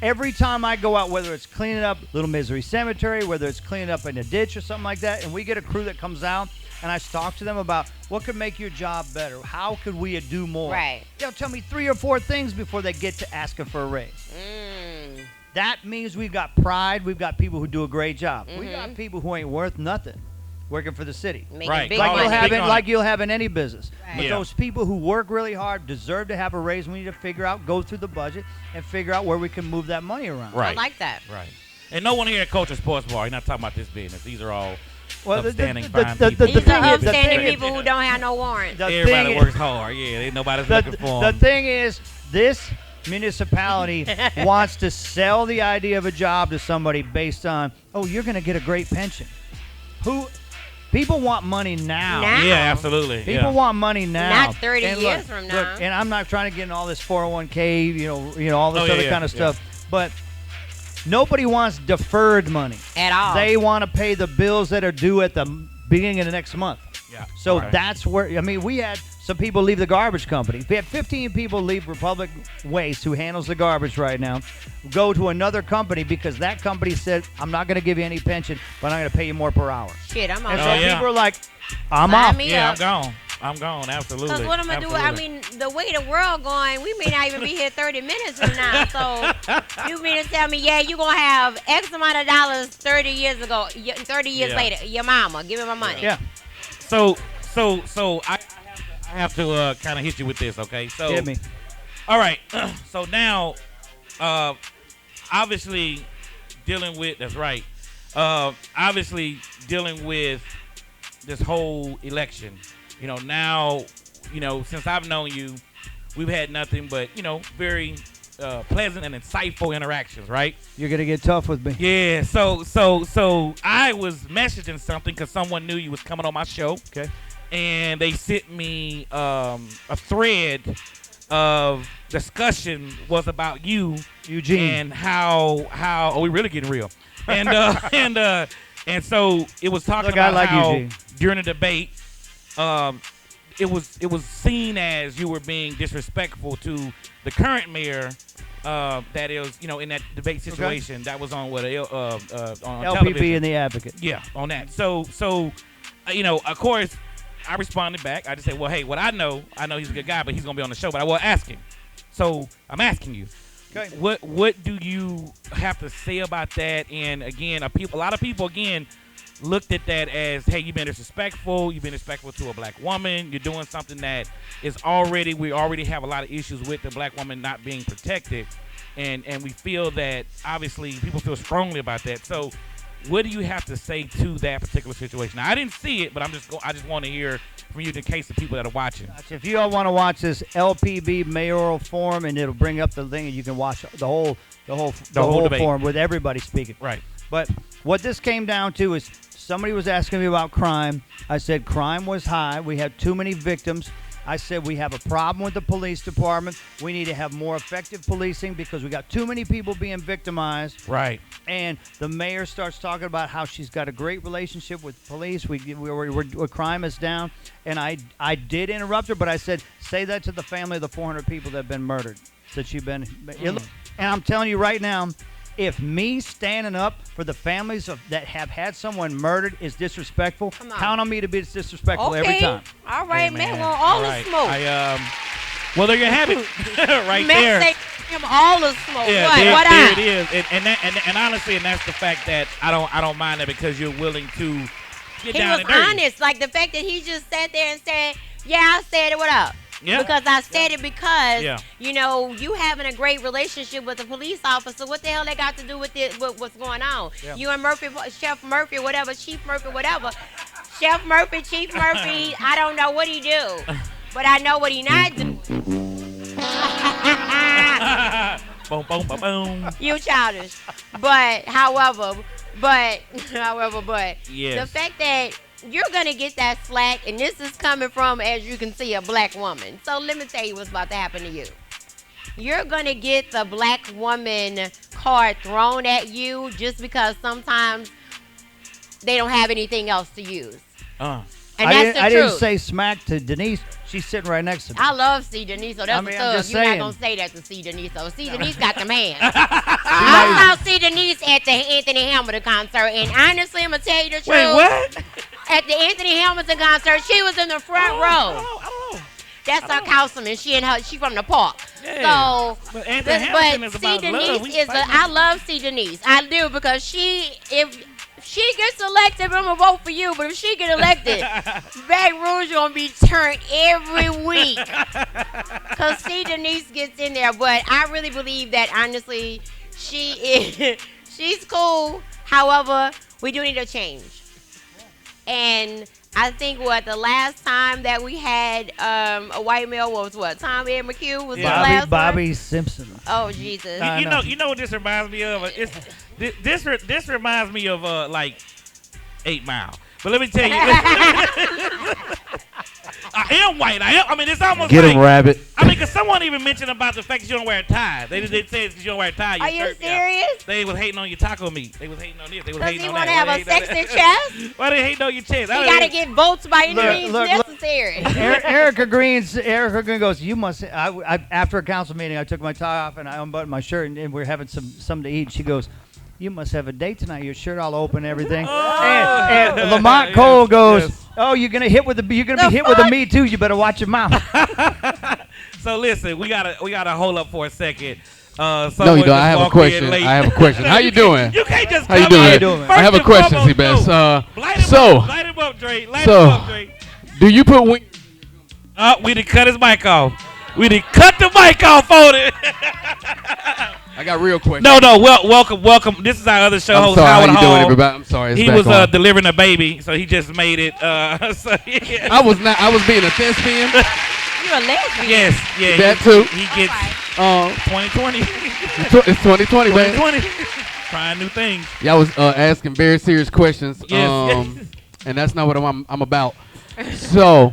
every time I go out, whether it's cleaning up Little Misery Cemetery, whether it's cleaning up in a ditch or something like that, and we get a crew that comes out, and I talk to them about what could make your job better, how could we do more? Right. They'll tell me 3 or 4 things before they get to asking for a raise. That means we've got pride. We've got people who do a great job. We got people who ain't worth nothing working for the city. Making Right. big Like money. you'll have in any business. Right. But Yeah. those people who work really hard deserve to have a raise. We need to figure out, go through the budget, and figure out where we can move that money around. Right. I like that. Right. And no one here at Culture Sports Bar. You're not talking about this business. These are all upstanding, the fine people. These are thing is- upstanding thing is- people who don't have no warrants. the Everybody thing works hard. Yeah, ain't nobody's looking for The them. thing is, this municipality wants to sell the idea of a job to somebody based on, oh, you're going to get a great pension. People want money now. Now. Yeah, absolutely. People want money now. Not 30 And years from now. Look, and I'm not trying to get in all this 401k, you know, all this other kind of stuff. But nobody wants deferred money At all. They want to pay the bills that are due at the beginning of the next month. Yeah. So Right. that's where, I mean, we had some people leave the garbage company. We had 15 people leave Republic Waste, who handles the garbage right now, go to another company because that company said, I'm not going to give you any pension, but I'm going to pay you more per hour. Shit, I'm And on so Oh, yeah. people are like, I'm Sign off. me Yeah, up. I'm gone. Absolutely. Because what I'm going to do, I mean, the way the world going, we may not even be here 30 minutes from now. So you mean to tell me, yeah, you're going to have X amount of dollars 30 years ago, 30 years Yeah. later, your mama, give me my money. Yeah. So I have to kind of hit you with this, okay? So Hit me. All right. So now, obviously dealing with obviously dealing with this whole election. You know, now, you know, since I've known you, we've had nothing but, you know, very pleasant and insightful interactions, right? You're going to get tough with me. Yeah. So I was messaging something because someone knew you was coming on my show. Okay. And they sent me a thread of discussion was about you, Eugene. and how we really getting real, and and so it was talking Look, I about like how Eugene. during the debate, it was seen as you were being disrespectful to the current mayor. That is, you know, in that debate situation that was on on LPP television. and the Advocate. Yeah, on that. So you know, of course, I responded back. I just said, well, hey, what I know he's a good guy, but he's going to be on the show. But I will ask him. So I'm asking you, Okay. What do you have to say about that? And again, a lot of people again looked at that as, hey, you've been disrespectful. You've been disrespectful to a black woman. You're doing something that is we already have a lot of issues with the black woman not being protected, and we feel that obviously people feel strongly about that. So, what do you have to say to that particular situation? Now, I didn't see it, but I just want to hear from you in case of people that are watching. Gotcha. If you all want to watch this LPB mayoral forum, and it'll bring up the thing, and you can watch the whole debate. forum with everybody speaking. Right. But what this came down to is somebody was asking me about crime. I said crime was high. We had too many victims. I said we have a problem with the police department. We need to have more effective policing because we got too many people being victimized. Right. And the mayor starts talking about how she's got a great relationship with police. We're crime is down. And I did interrupt her, but I said, say that to the family of the 400 people that have been murdered. That you've been. And I'm telling you right now, if me standing up for the families that have had someone murdered is disrespectful, count on me to be disrespectful every time. All right, man. Well, all the smoke. Well, there you have it, right there. Say him all the smoke. Yeah, what there it is. And honestly, and that's the fact that I don't mind that because you're willing to get down and dirty. He was honest, like the fact that he just sat there and said, "Yeah, I said it. What up?" Yeah. Because I said it because, you know, you having a great relationship with a police officer. What the hell they got to do with what's going on? Yeah. You and Murphy, Chef Murphy, whatever, Chief Murphy, whatever. Chef Murphy, Chief Murphy, I don't know what he do. But I know what he not do. Boom, boom, boom, boom. You childish. But, however, yes. The fact that you're going to get that slack, and this is coming from, as you can see, a black woman. So let me tell you what's about to happen to you. You're going to get the black woman card thrown at you just because sometimes they don't have anything else to use. And that's the truth. I didn't say smack to Denise. She's sitting right next to me. I love C. Denise. So that's you're not going to say that to C. Denise. So C. Denise got them hands. I saw C. Denise at the Anthony Hamilton concert, and honestly, I'm going to tell you the truth. Wait, what? At the Anthony Hamilton concert, she was in the front row. Oh. That's our councilman. She from the park. Yeah. So, but Anthony Hamilton is about love. I love C. Denise. I do because if she gets elected, I'm gonna vote for you. But if she get elected, Baton Rouge gonna be turned every week. Cause C. Denise gets in there. But I really believe that honestly, she's cool. However, we do need a change. And I think the last time that we had a white male was Tom Ed McHugh was the last Bobby one? Simpson. Oh Jesus! You know what this reminds me of? This reminds me of like 8 Mile. But let me tell you. I am white. I mean, it's almost Get him, Rabbit. I mean, because someone even mentioned about the fact that you don't wear a tie. They said you don't wear a tie. Are you serious? They was hating on your taco meat. They was hating on this. They was hating on that. Because you want to have a sexy chest? Why they hating on your chest? You got to get votes by any means necessary. Erica Green goes, you must. After a council meeting, I took my tie off and I unbuttoned my shirt, and we're having something to eat. She goes, you must have a date tonight. Your shirt all open, and everything. And Lamont Cole goes, "Oh, you're gonna be hit with a Me Too. You better watch your mouth." So listen, we gotta hold up for a second. No, you don't. I have a question. How you doing? You can't just How you doing? I have a question, C-Bazz. Light him up, Dre. Light him up, Dre. Do you put wing? We done cut his mic off. We done cut the mic off on it. I got real questions. No. Welcome. This is our other show host, Howard Hall. How you doing, everybody? I'm sorry. He was delivering a baby, so he just made it. So, yeah. I was being a thespian. You're a lesbian. Yes. Yeah. That too. He gets 2020. It's 2020, man. 2020. Trying new things. Y'all was asking very serious questions. Yes. And that's not what I'm about. So.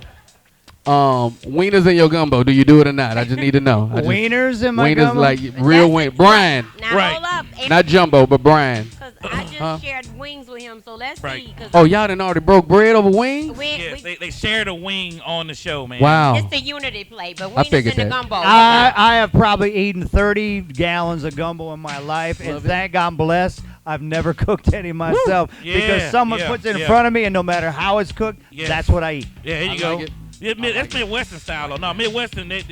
Wieners in your gumbo. Do you do it or not? I just need to know. Wieners in my gumbo? Like real wing. Brine. Now hold up. Not jumbo, but brine. Because I just shared wings with him, so let's see. Oh, y'all done already broke bread over wings? Yes, they shared a wing on the show, man. Wow. It's the unity play, but wieners in the gumbo. I have probably eaten 30 gallons of gumbo in my life, and thank God bless, I've never cooked any myself because someone puts it in front of me, and no matter how it's cooked, that's what I eat. Yeah, here you go. That's Midwestern style, though. No, Midwestern, they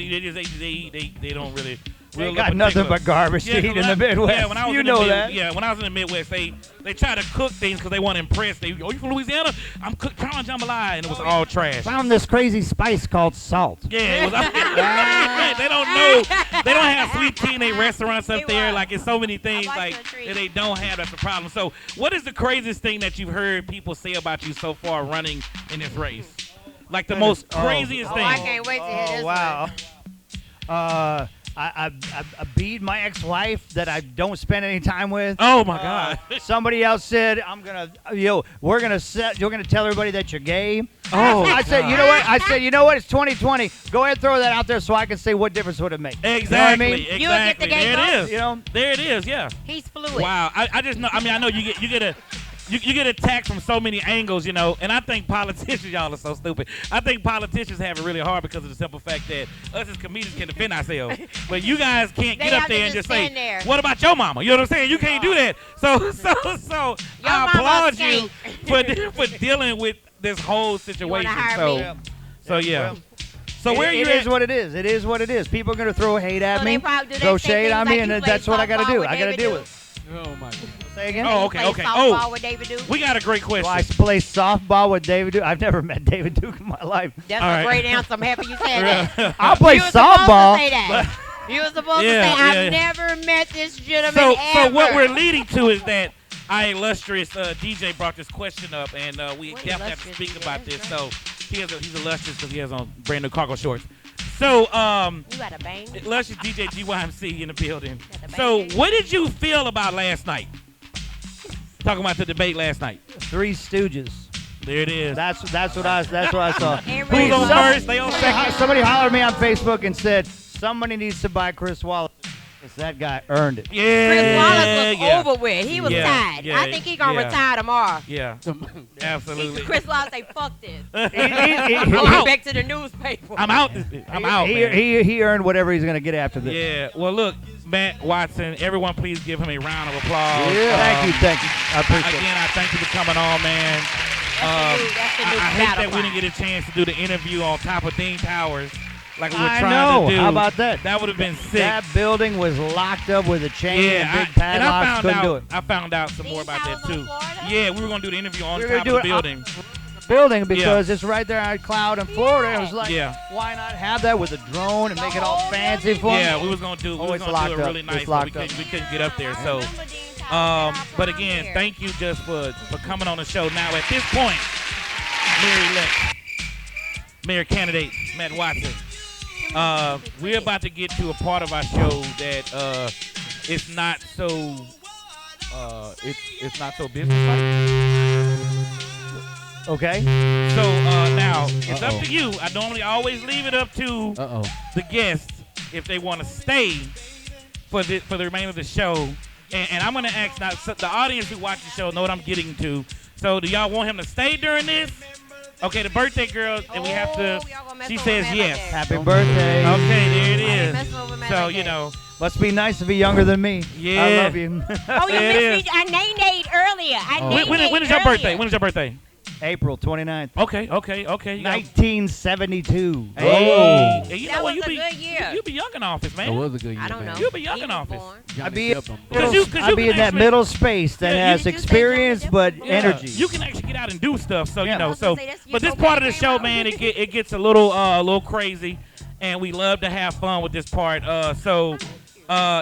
don't really. Real got nothing but garbage to eat in the Midwest. Yeah, when I was you in know the that. Yeah, when I was in the Midwest, they try to cook things because they want to impress. You from Louisiana? I'm trying jambalaya, and it was all trash. Found this crazy spice called salt. Yeah, it was. They don't know. They don't have sweet tea in their restaurants up there. Like, it's so many things like that they don't have. That's the problem. So, what is the craziest thing that you've heard people say about you so far running in this race? Like the most craziest thing. I can't wait to hear this wow. one. I beat my ex-wife that I don't spend any time with. Oh my God! Somebody else said, you're gonna tell everybody that you're gay. Oh, I said, you know what? You know what? It's 2020. Go ahead and throw that out there so I can say what difference would it make. Exactly. You know what I mean? You would get the gay There vote? it is. You know? There it is. Yeah. He's fluid. Wow. I just know. I mean, I know you get attacked from so many angles, and I think politicians, y'all are so stupid. I think politicians have it really hard because of the simple fact that us as comedians can defend ourselves, but you guys can't get up there and just say, there. "What about your mama?" You know what I'm saying? You can't do that. So I applaud you for dealing with this whole situation. So yeah. So where you? It is what it is. It is what it is. People are gonna throw hate at me, throw shade on me, and that's what I gotta do. I gotta deal with it. Oh my God. Say again? Oh, okay. Softball with David Duke? We got a great question. Do I play softball with David Duke? I've never met David Duke in my life. That's All a right. great answer. I'm happy you said that. I'll play You were softball. supposed to say that. You were supposed to say, I've never met this gentleman So ever. what we're leading to is that our illustrious DJ brought this question up, and we definitely have to speak about this. So he's illustrious because he has on brand new cargo shorts. So You got a bang? illustrious DJ GYMC in the building. So what did you feel about last night? Talking about the debate last night. Three Stooges. There it is. That's what I saw. Who's on first? They on second. Somebody hollered at me on Facebook and said somebody needs to buy Chris Wallace. That guy earned it. Yeah. Chris Wallace was over with. He was tired. Yeah, I think he's going to retire tomorrow. Yeah. Absolutely. Chris Wallace say, fuck this. I'm Going out. back to the newspaper. I'm out. I'm out, man. He earned whatever he's going to get after this. Yeah. Well, look, Matt Watson, everyone please give him a round of applause. Yeah. Thank you. I appreciate it. Again, I thank you for coming on, man. That's the new I hate battle that we didn't cry. get a chance to do the interview on top of Dean Towers like we were I trying know. to do. How about that? That would have been sick. That building was locked up with a chain and big and I padlocks. found Couldn't out. do it. I found out some more Dean about that Towers too. on Florida? Yeah, we were gonna do the interview on We were top of gonna the do it building. Building because it's right there on Cloud in Florida. It was like, Yeah. why not have that with a drone and make it all whole fancy for Yeah, them? we was gonna do. We Oh, was it's gonna do it locked really up. nice, It's but we locked couldn't get up there. So, Remember Dean Towers had our but premiere. again, thank you just for coming on the show. Now at this point, Mayor Candidate Matt Watson, we're about to get to a part of our show that it's not so it's not so business-like. Okay. So now it's up to you. I normally always leave it up to the guests if they want to stay for the remainder of the show. And I'm gonna ask now. So the audience who watch the show know what I'm getting to. So do y'all want him to stay during this? Okay, the birthday girl, and we have to. y'all gonna mess She with says Matt yes. like that. Happy birthday. Okay, there it I ain't is. messing with Matt So like you that. know, Must be nice to be younger than me. Yeah. I love you. Oh, you There it missed me. I named earlier. when is your birthday? When is your birthday? April 29th, Okay. You got, 1972. hey, you know That what? was a good year. You be young in office, That man. was a good year, I don't man. know. You'll be young He in was office. born. Johnny I'd be- Depp done- Cause you I'd be can in that actually- middle space that Yeah, has Did you say experience Johnny Depp? but Yeah, energy. You can actually get out and do stuff. So Yeah. you know. I was So, gonna say, that's- but your this part of the cocaine show, out. man, it gets a little crazy, and we love to have fun with this part.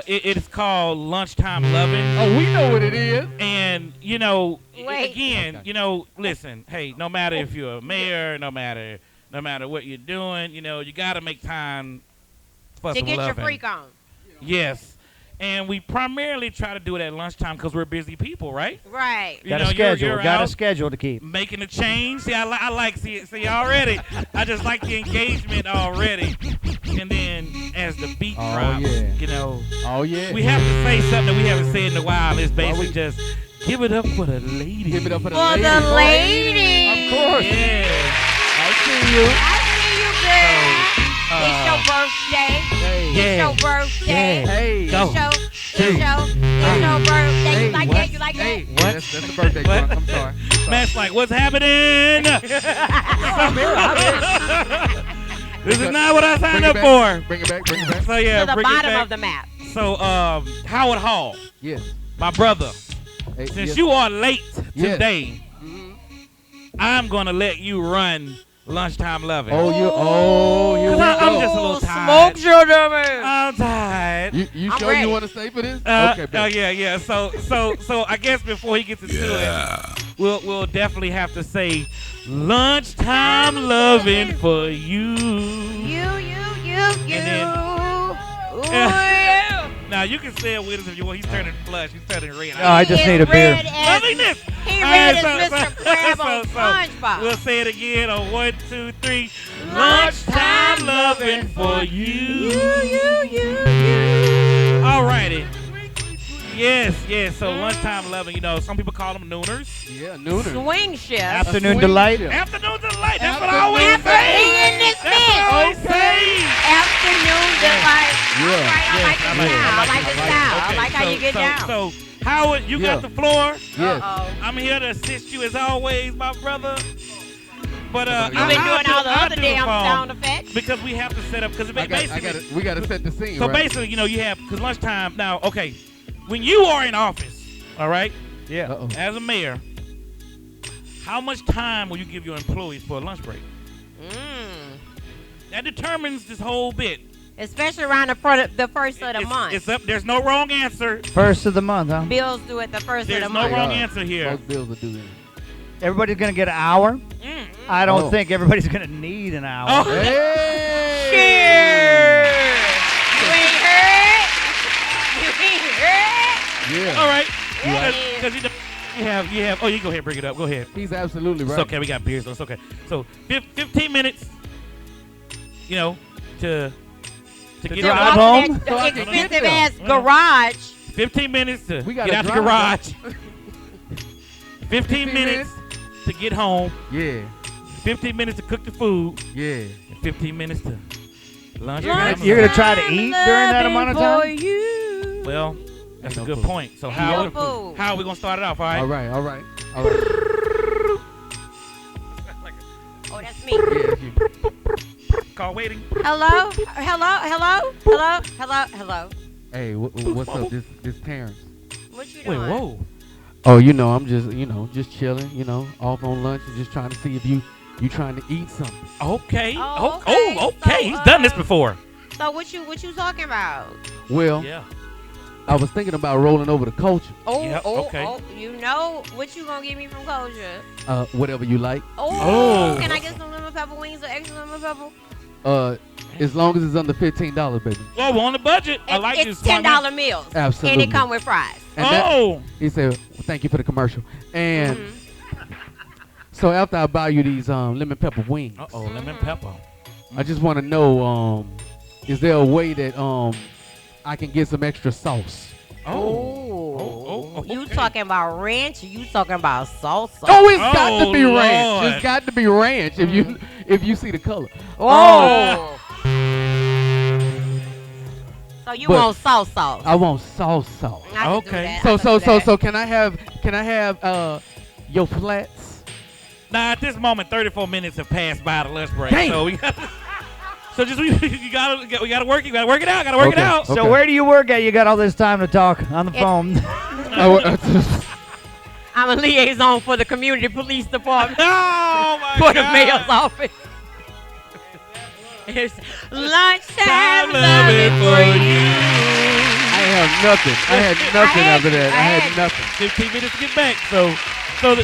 It is called Lunchtime Loving. Oh, we know what it is. And, you know, Wait. again, Okay. you know, listen, hey, no matter if you're a mayor, no matter what you're doing, you know, you got to make time for To some get your loving. freak on. Yes. And we primarily try to do it at lunchtime because we're busy people, right? Right. You Got know, a schedule. You're Got a out schedule to keep. making a change. See, I like, see already. I just like the engagement already. And then as the beat Oh, drops, yeah. you know, Oh, yeah. we have to say something that we haven't said in a while. It's basically just give it up for the ladies. Give it up for the For ladies. the ladies. Of course. Yeah. I see you. I see you, girl. It's your birthday. Hey. It's Yeah. your birthday. Hey. Go. It's your birthday. You like that? You like Hey. that? Yeah, that's the birthday What? drunk. I'm sorry. This is not what I signed up back. for. Bring it back. Bring it back. So yeah, To the bring it bottom back. of the map. So Howard Hall, Yes. my brother, Hey, since yes. you are late Yes. today, I'm gonna let you run lunchtime loving. Oh, you. Cause I'm just a little tired. Smoke your dumbass. I'm tired. You I'm sure ready. you want to stay for this? Okay, babe. yeah. So I guess before he gets into it, we'll definitely have to say lunchtime loving for you. You. then- Ooh, yeah. Now you can say it with us if you want. He's turning flush. He's turning red. Oh, I just He need is a beer. red as- Loveliness. He All read right, as Mr. Crab on SpongeBob. We'll say it again on 1, 2, 3. Lunchtime loving for you. You. Alrighty. Yes. So lunchtime loving. You know, some people call them nooners. Yeah, nooner. Swing shift. Afternoon swing delight. shift. Afternoon delight. That's what Afternoon I always delight. say. He in this That's what I always bitch. say. Afternoon delight. Yeah. All right, I like Yes, the style. I like the style. I Okay, like how you get down. So Howard, you Yeah. got the floor. Yes. Uh-oh. I'm here to assist you as always, my brother. But You've You've been doing all the I'll other do damn phone sound effects. because we have to set up because basically. We got to set the scene, So right? basically, you know, you have because lunchtime now. Okay, when you are in office, all right, Yeah. Uh-oh. as a mayor, how much time will you give your employees for a lunch break? That determines this whole bit. Especially around the first of the month. It's up. There's no wrong answer. First of the month, huh? Bills do it the first There's of the no month. wrong answer here. Most bills will do that. Everybody's gonna get an hour. Mm. I don't Oh. think everybody's gonna need an hour. Oh. Hey! Cheers! You ain't heard? You ain't heard? Yeah. All right. Yeah. Because you have. Oh, you go ahead. Bring it up. Go ahead. He's absolutely right. It's okay. We got beers. So it's okay. So 15 minutes. You know, to get drive out. home? So I The can get expensive there. ass garage. 15 minutes to We get gotta out the drive. garage. 15 minutes to get home. Yeah. 15 minutes to cook the food. Yeah. And 15 minutes to lunch. You're gonna try to eat during that amount of time? For you. Well, that's a No good food. point. So No how food. are we gonna start it off? All right. All right. Oh, that's me. Yeah, you- Call waiting. Hello? Hello? Hey, what's up? This Terrence. What you Wait, doing? whoa. Oh, you know, I'm just chilling, off on lunch and just trying to see if you trying to eat something. Okay. Oh, Okay. okay. He's So, done this before. So what you talking about? Well, Yeah. I was thinking about rolling over to culture. Oh, Yep, okay. you know what you gonna give me from Culture? Whatever you like. Oh. Can I get some lemon pepper wings or extra lemon pepper? As long as it's under $15, baby. Oh, we're on the budget. I like It's this. $10 meals. Absolutely. And it come with fries. And that- Oh. he said, well, "Thank you for the commercial." And Mhm. so after I buy you these lemon pepper wings, Uh-oh, lemon pepper. I just want to know, is there a way that I can get some extra sauce? Oh. You Okay. talking about ranch or you talking about salsa? Oh, it's got to be Oh, ranch. Lord. It's got to be ranch if you see the color. Oh. So you But- want sauce? I want sauce. I can do Okay. that. So I can do that. can I have your flats? Now at this moment, 34 minutes have passed by the lunch break. Damn. So we got. So just we gotta work. You gotta work it out. Gotta work it Okay. out. So where do you work at? You got all this time to talk on the phone. I'm a liaison for the community police department Oh my for the God. mayor's office. It's lunchtime Time loving for you. I have nothing. I had nothing after that. I I had had- nothing. 15 minutes to get back. So the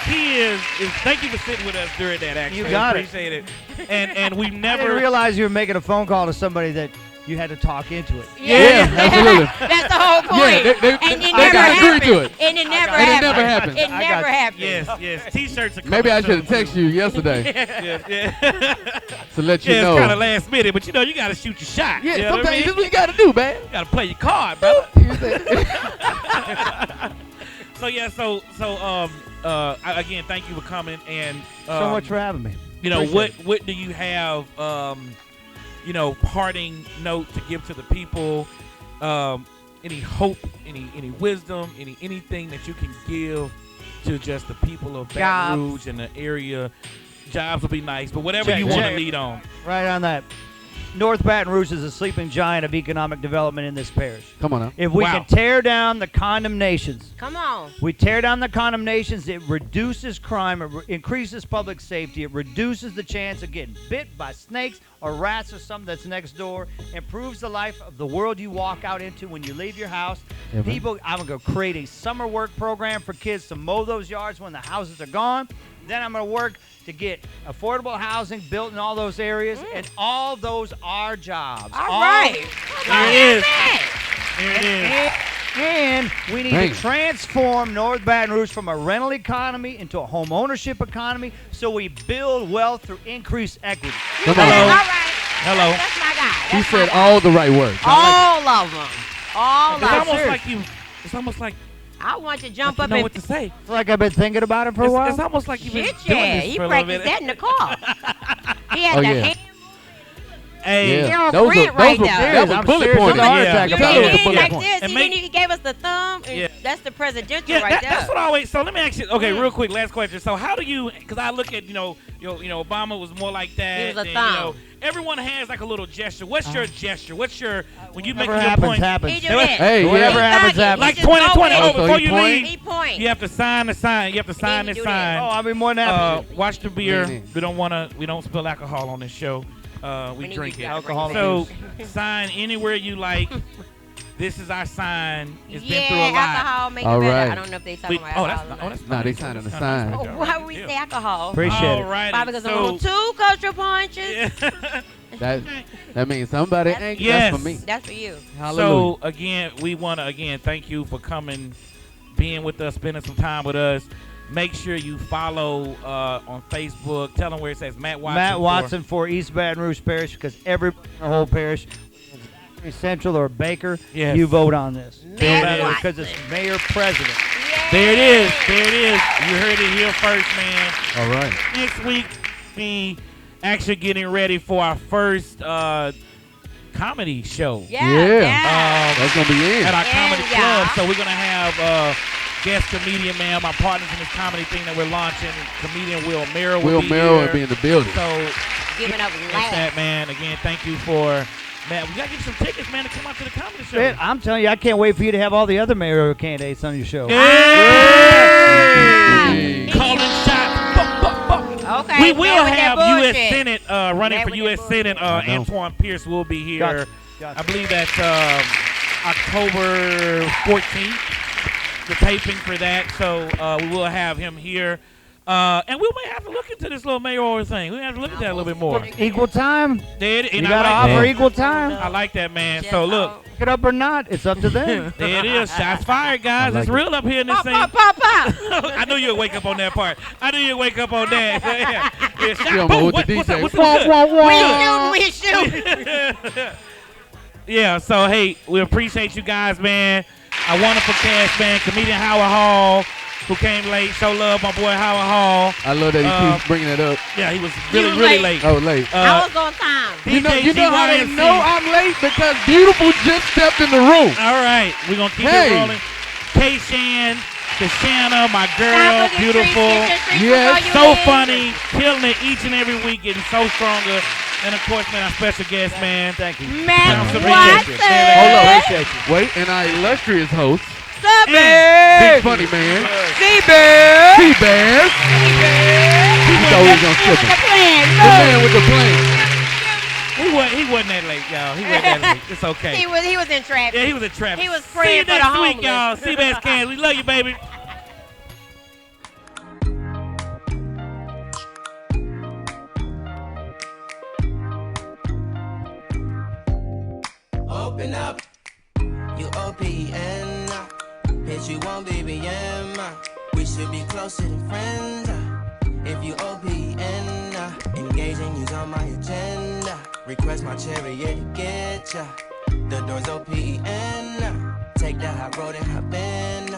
key is thank you for sitting with us during that. Actually, You got it. appreciate it. And we I didn't never. realize you were making a phone call to somebody that you had to talk into it. Yeah, absolutely. That's the whole point. Yeah, they and it gotta never agree happened. to it. And it never And it happened. never happened. It I never got you. happened. Yes. T-shirts are coming. Maybe I should have soon, texted you yesterday Yeah. to let you Yeah, know. it's kind of last minute, but you know you gotta shoot your shot. Yeah, you know what I sometimes mean? this is what you gotta do, man. You gotta play your card, brother. You said- So yeah, again, thank you for coming and So much for having me. you know appreciate what do you have parting note to give to the people? Any hope, any wisdom, anything that you can give to just the people of Baton Jobs. Rouge and the area, Jobs will be nice, but whatever you want to lead on. Right on that. North Baton Rouge is a sleeping giant of economic development in this parish. Come on now. If we can tear down the condemnations, come on. We tear down the condemnations, it reduces crime, it increases public safety, it reduces the chance of getting bit by snakes or rats or something that's next door, improves the life of the world you walk out into when you leave your house. Yeah, I'm going to create a summer work program for kids to mow those yards when the houses are gone. Then I'm going to work to get affordable housing built in all those areas, and all those are jobs. All right. There it is. There it is. And we need to transform North Baton Rouge from a rental economy into a home ownership economy so we build wealth through increased equity. Hello. All right. Hello. That's my guy. He said all the right words. All of them. All of It's them. almost like you. It's almost like I want you to jump you up know and what to say. It's like I've been thinking about it for a while. It's almost like you've been shit, doing yeah. this He for a little bit. practiced that in the car. He had Oh, the yeah. hand. Hey, Yeah. on Those were, print right those were, there. that was I'm bullet serious. points. It's a heart attack. You That was a did bullet like point. this, And and then he gave us the thumb. And Yeah. That's the presidential yeah, right there. that's what I always. So let me ask you. Okay, real quick, last question. So how do you? Because I look at Obama was more like that. He was a and, thumb. everyone has like a little gesture. What's your gesture? What's your when you make Whatever your happens, point? happens. He do that. Hey, Whatever yeah. happens, happens. Like He just 2020. go Oh, with it. before he you point? He leave, point. you have to sign the sign. You have to sign He this do that. sign. Oh, I'll be more than happy to. Watch the beer. Lean in. We don't spill alcohol on this show. We need drink you it. to Alcohol So sign anywhere you like. This is our sign. It's been through a Yeah, lot. alcohol make it All better. right. I don't know if they talking about alcohol. That's Nah, they nice. signing the That's kinda sign. nice. Why would we say alcohol? Appreciate it. Alrighty, Probably because so- I'm two cultural punches. That means somebody ain't Yes. that's for me. That's for you. Hallelujah. So again, we want to thank you for coming, being with us, spending some time with us. Make sure you follow on Facebook. Tell them where it says Matt Watson. Matt Watson for East Baton Rouge Parish, because every whole parish, Central or Baker, Yes. you vote on this. Matt Watson. Because it's mayor president. There it is. There it is. You heard it here first, man. All right. Next week, we actually getting ready for our first comedy show Yeah. That's gonna be in. at our comedy Yeah. club. So we're gonna have guest comedian, man, my partners in this comedy thing that we're launching. Comedian Will Merrill Will will be Merrill here. will be in the building. So Giving up that's laughs. that, man. Again, thank you for. Man, we gotta get some tickets, man, to come out to the comedy show. Man, I'm telling you, I can't wait for you to have all the other mayoral candidates on your show. Hey. Calling shots. Buck, buck, buck. Okay. We will man with that have U.S. bullshit. Senate running Man for with U.S. that Senate. I know. Antoine Pierce will be here. Gotcha. Gotcha. I believe that's October 14th. The taping for that, so we will have him here. And we may have to look into this little mayoral thing. We have to look at that a little bit more. Equal time? There it, You and got to I like offer that. equal time? I like that, man. Just So look, all- Pick it up or not, it's up to them. there it is. Shots fired, guys. like It's it. real up here in this Pop, thing. pop, pop, pop. I knew you'd wake up on that part. I knew you'd wake up on that. Yeah, shot, Yeah, boom. with What's the up? DJ. What's up? We shooting. Yeah, so hey, we appreciate you guys, man. Our wonderful cast, man. Comedian Howard Hall, who came late. Show love, my boy Howard Hall. I love that he keeps bringing it up. Yeah, he was You really, was really late. late. Oh, late. I was on time. You know DJ how they GYMC. know I'm late? Because Beautiful just stepped in the room. All right, we're going to keep Hey. it rolling. Shan, Shanna, my Stop girl, looking beautiful. streets, get your streets Yes, before you So leave. funny, killing it each and every week, getting so stronger. And of course, man, our special guest, man. Thank you. Matt Councilman Watson. Hold up. Appreciate you. Wait, and our illustrious host, Sup, Big Funny Man, C-Bazz. C-Bazz. He thought we was gonna skip him. The man with the plan. He wasn't that late, y'all. He wasn't that late. It's okay. He was in traffic. Yeah, he was in traffic. He was See praying you for the next week, homeless. y'all. C-Bazz Cans. We love you, baby. Open up, you open up. Bitch, you won't BBM. We should be closer than friends. If you open engaging you's on my agenda. Request my chariot to get ya. The door's open. Take the high road and hop in.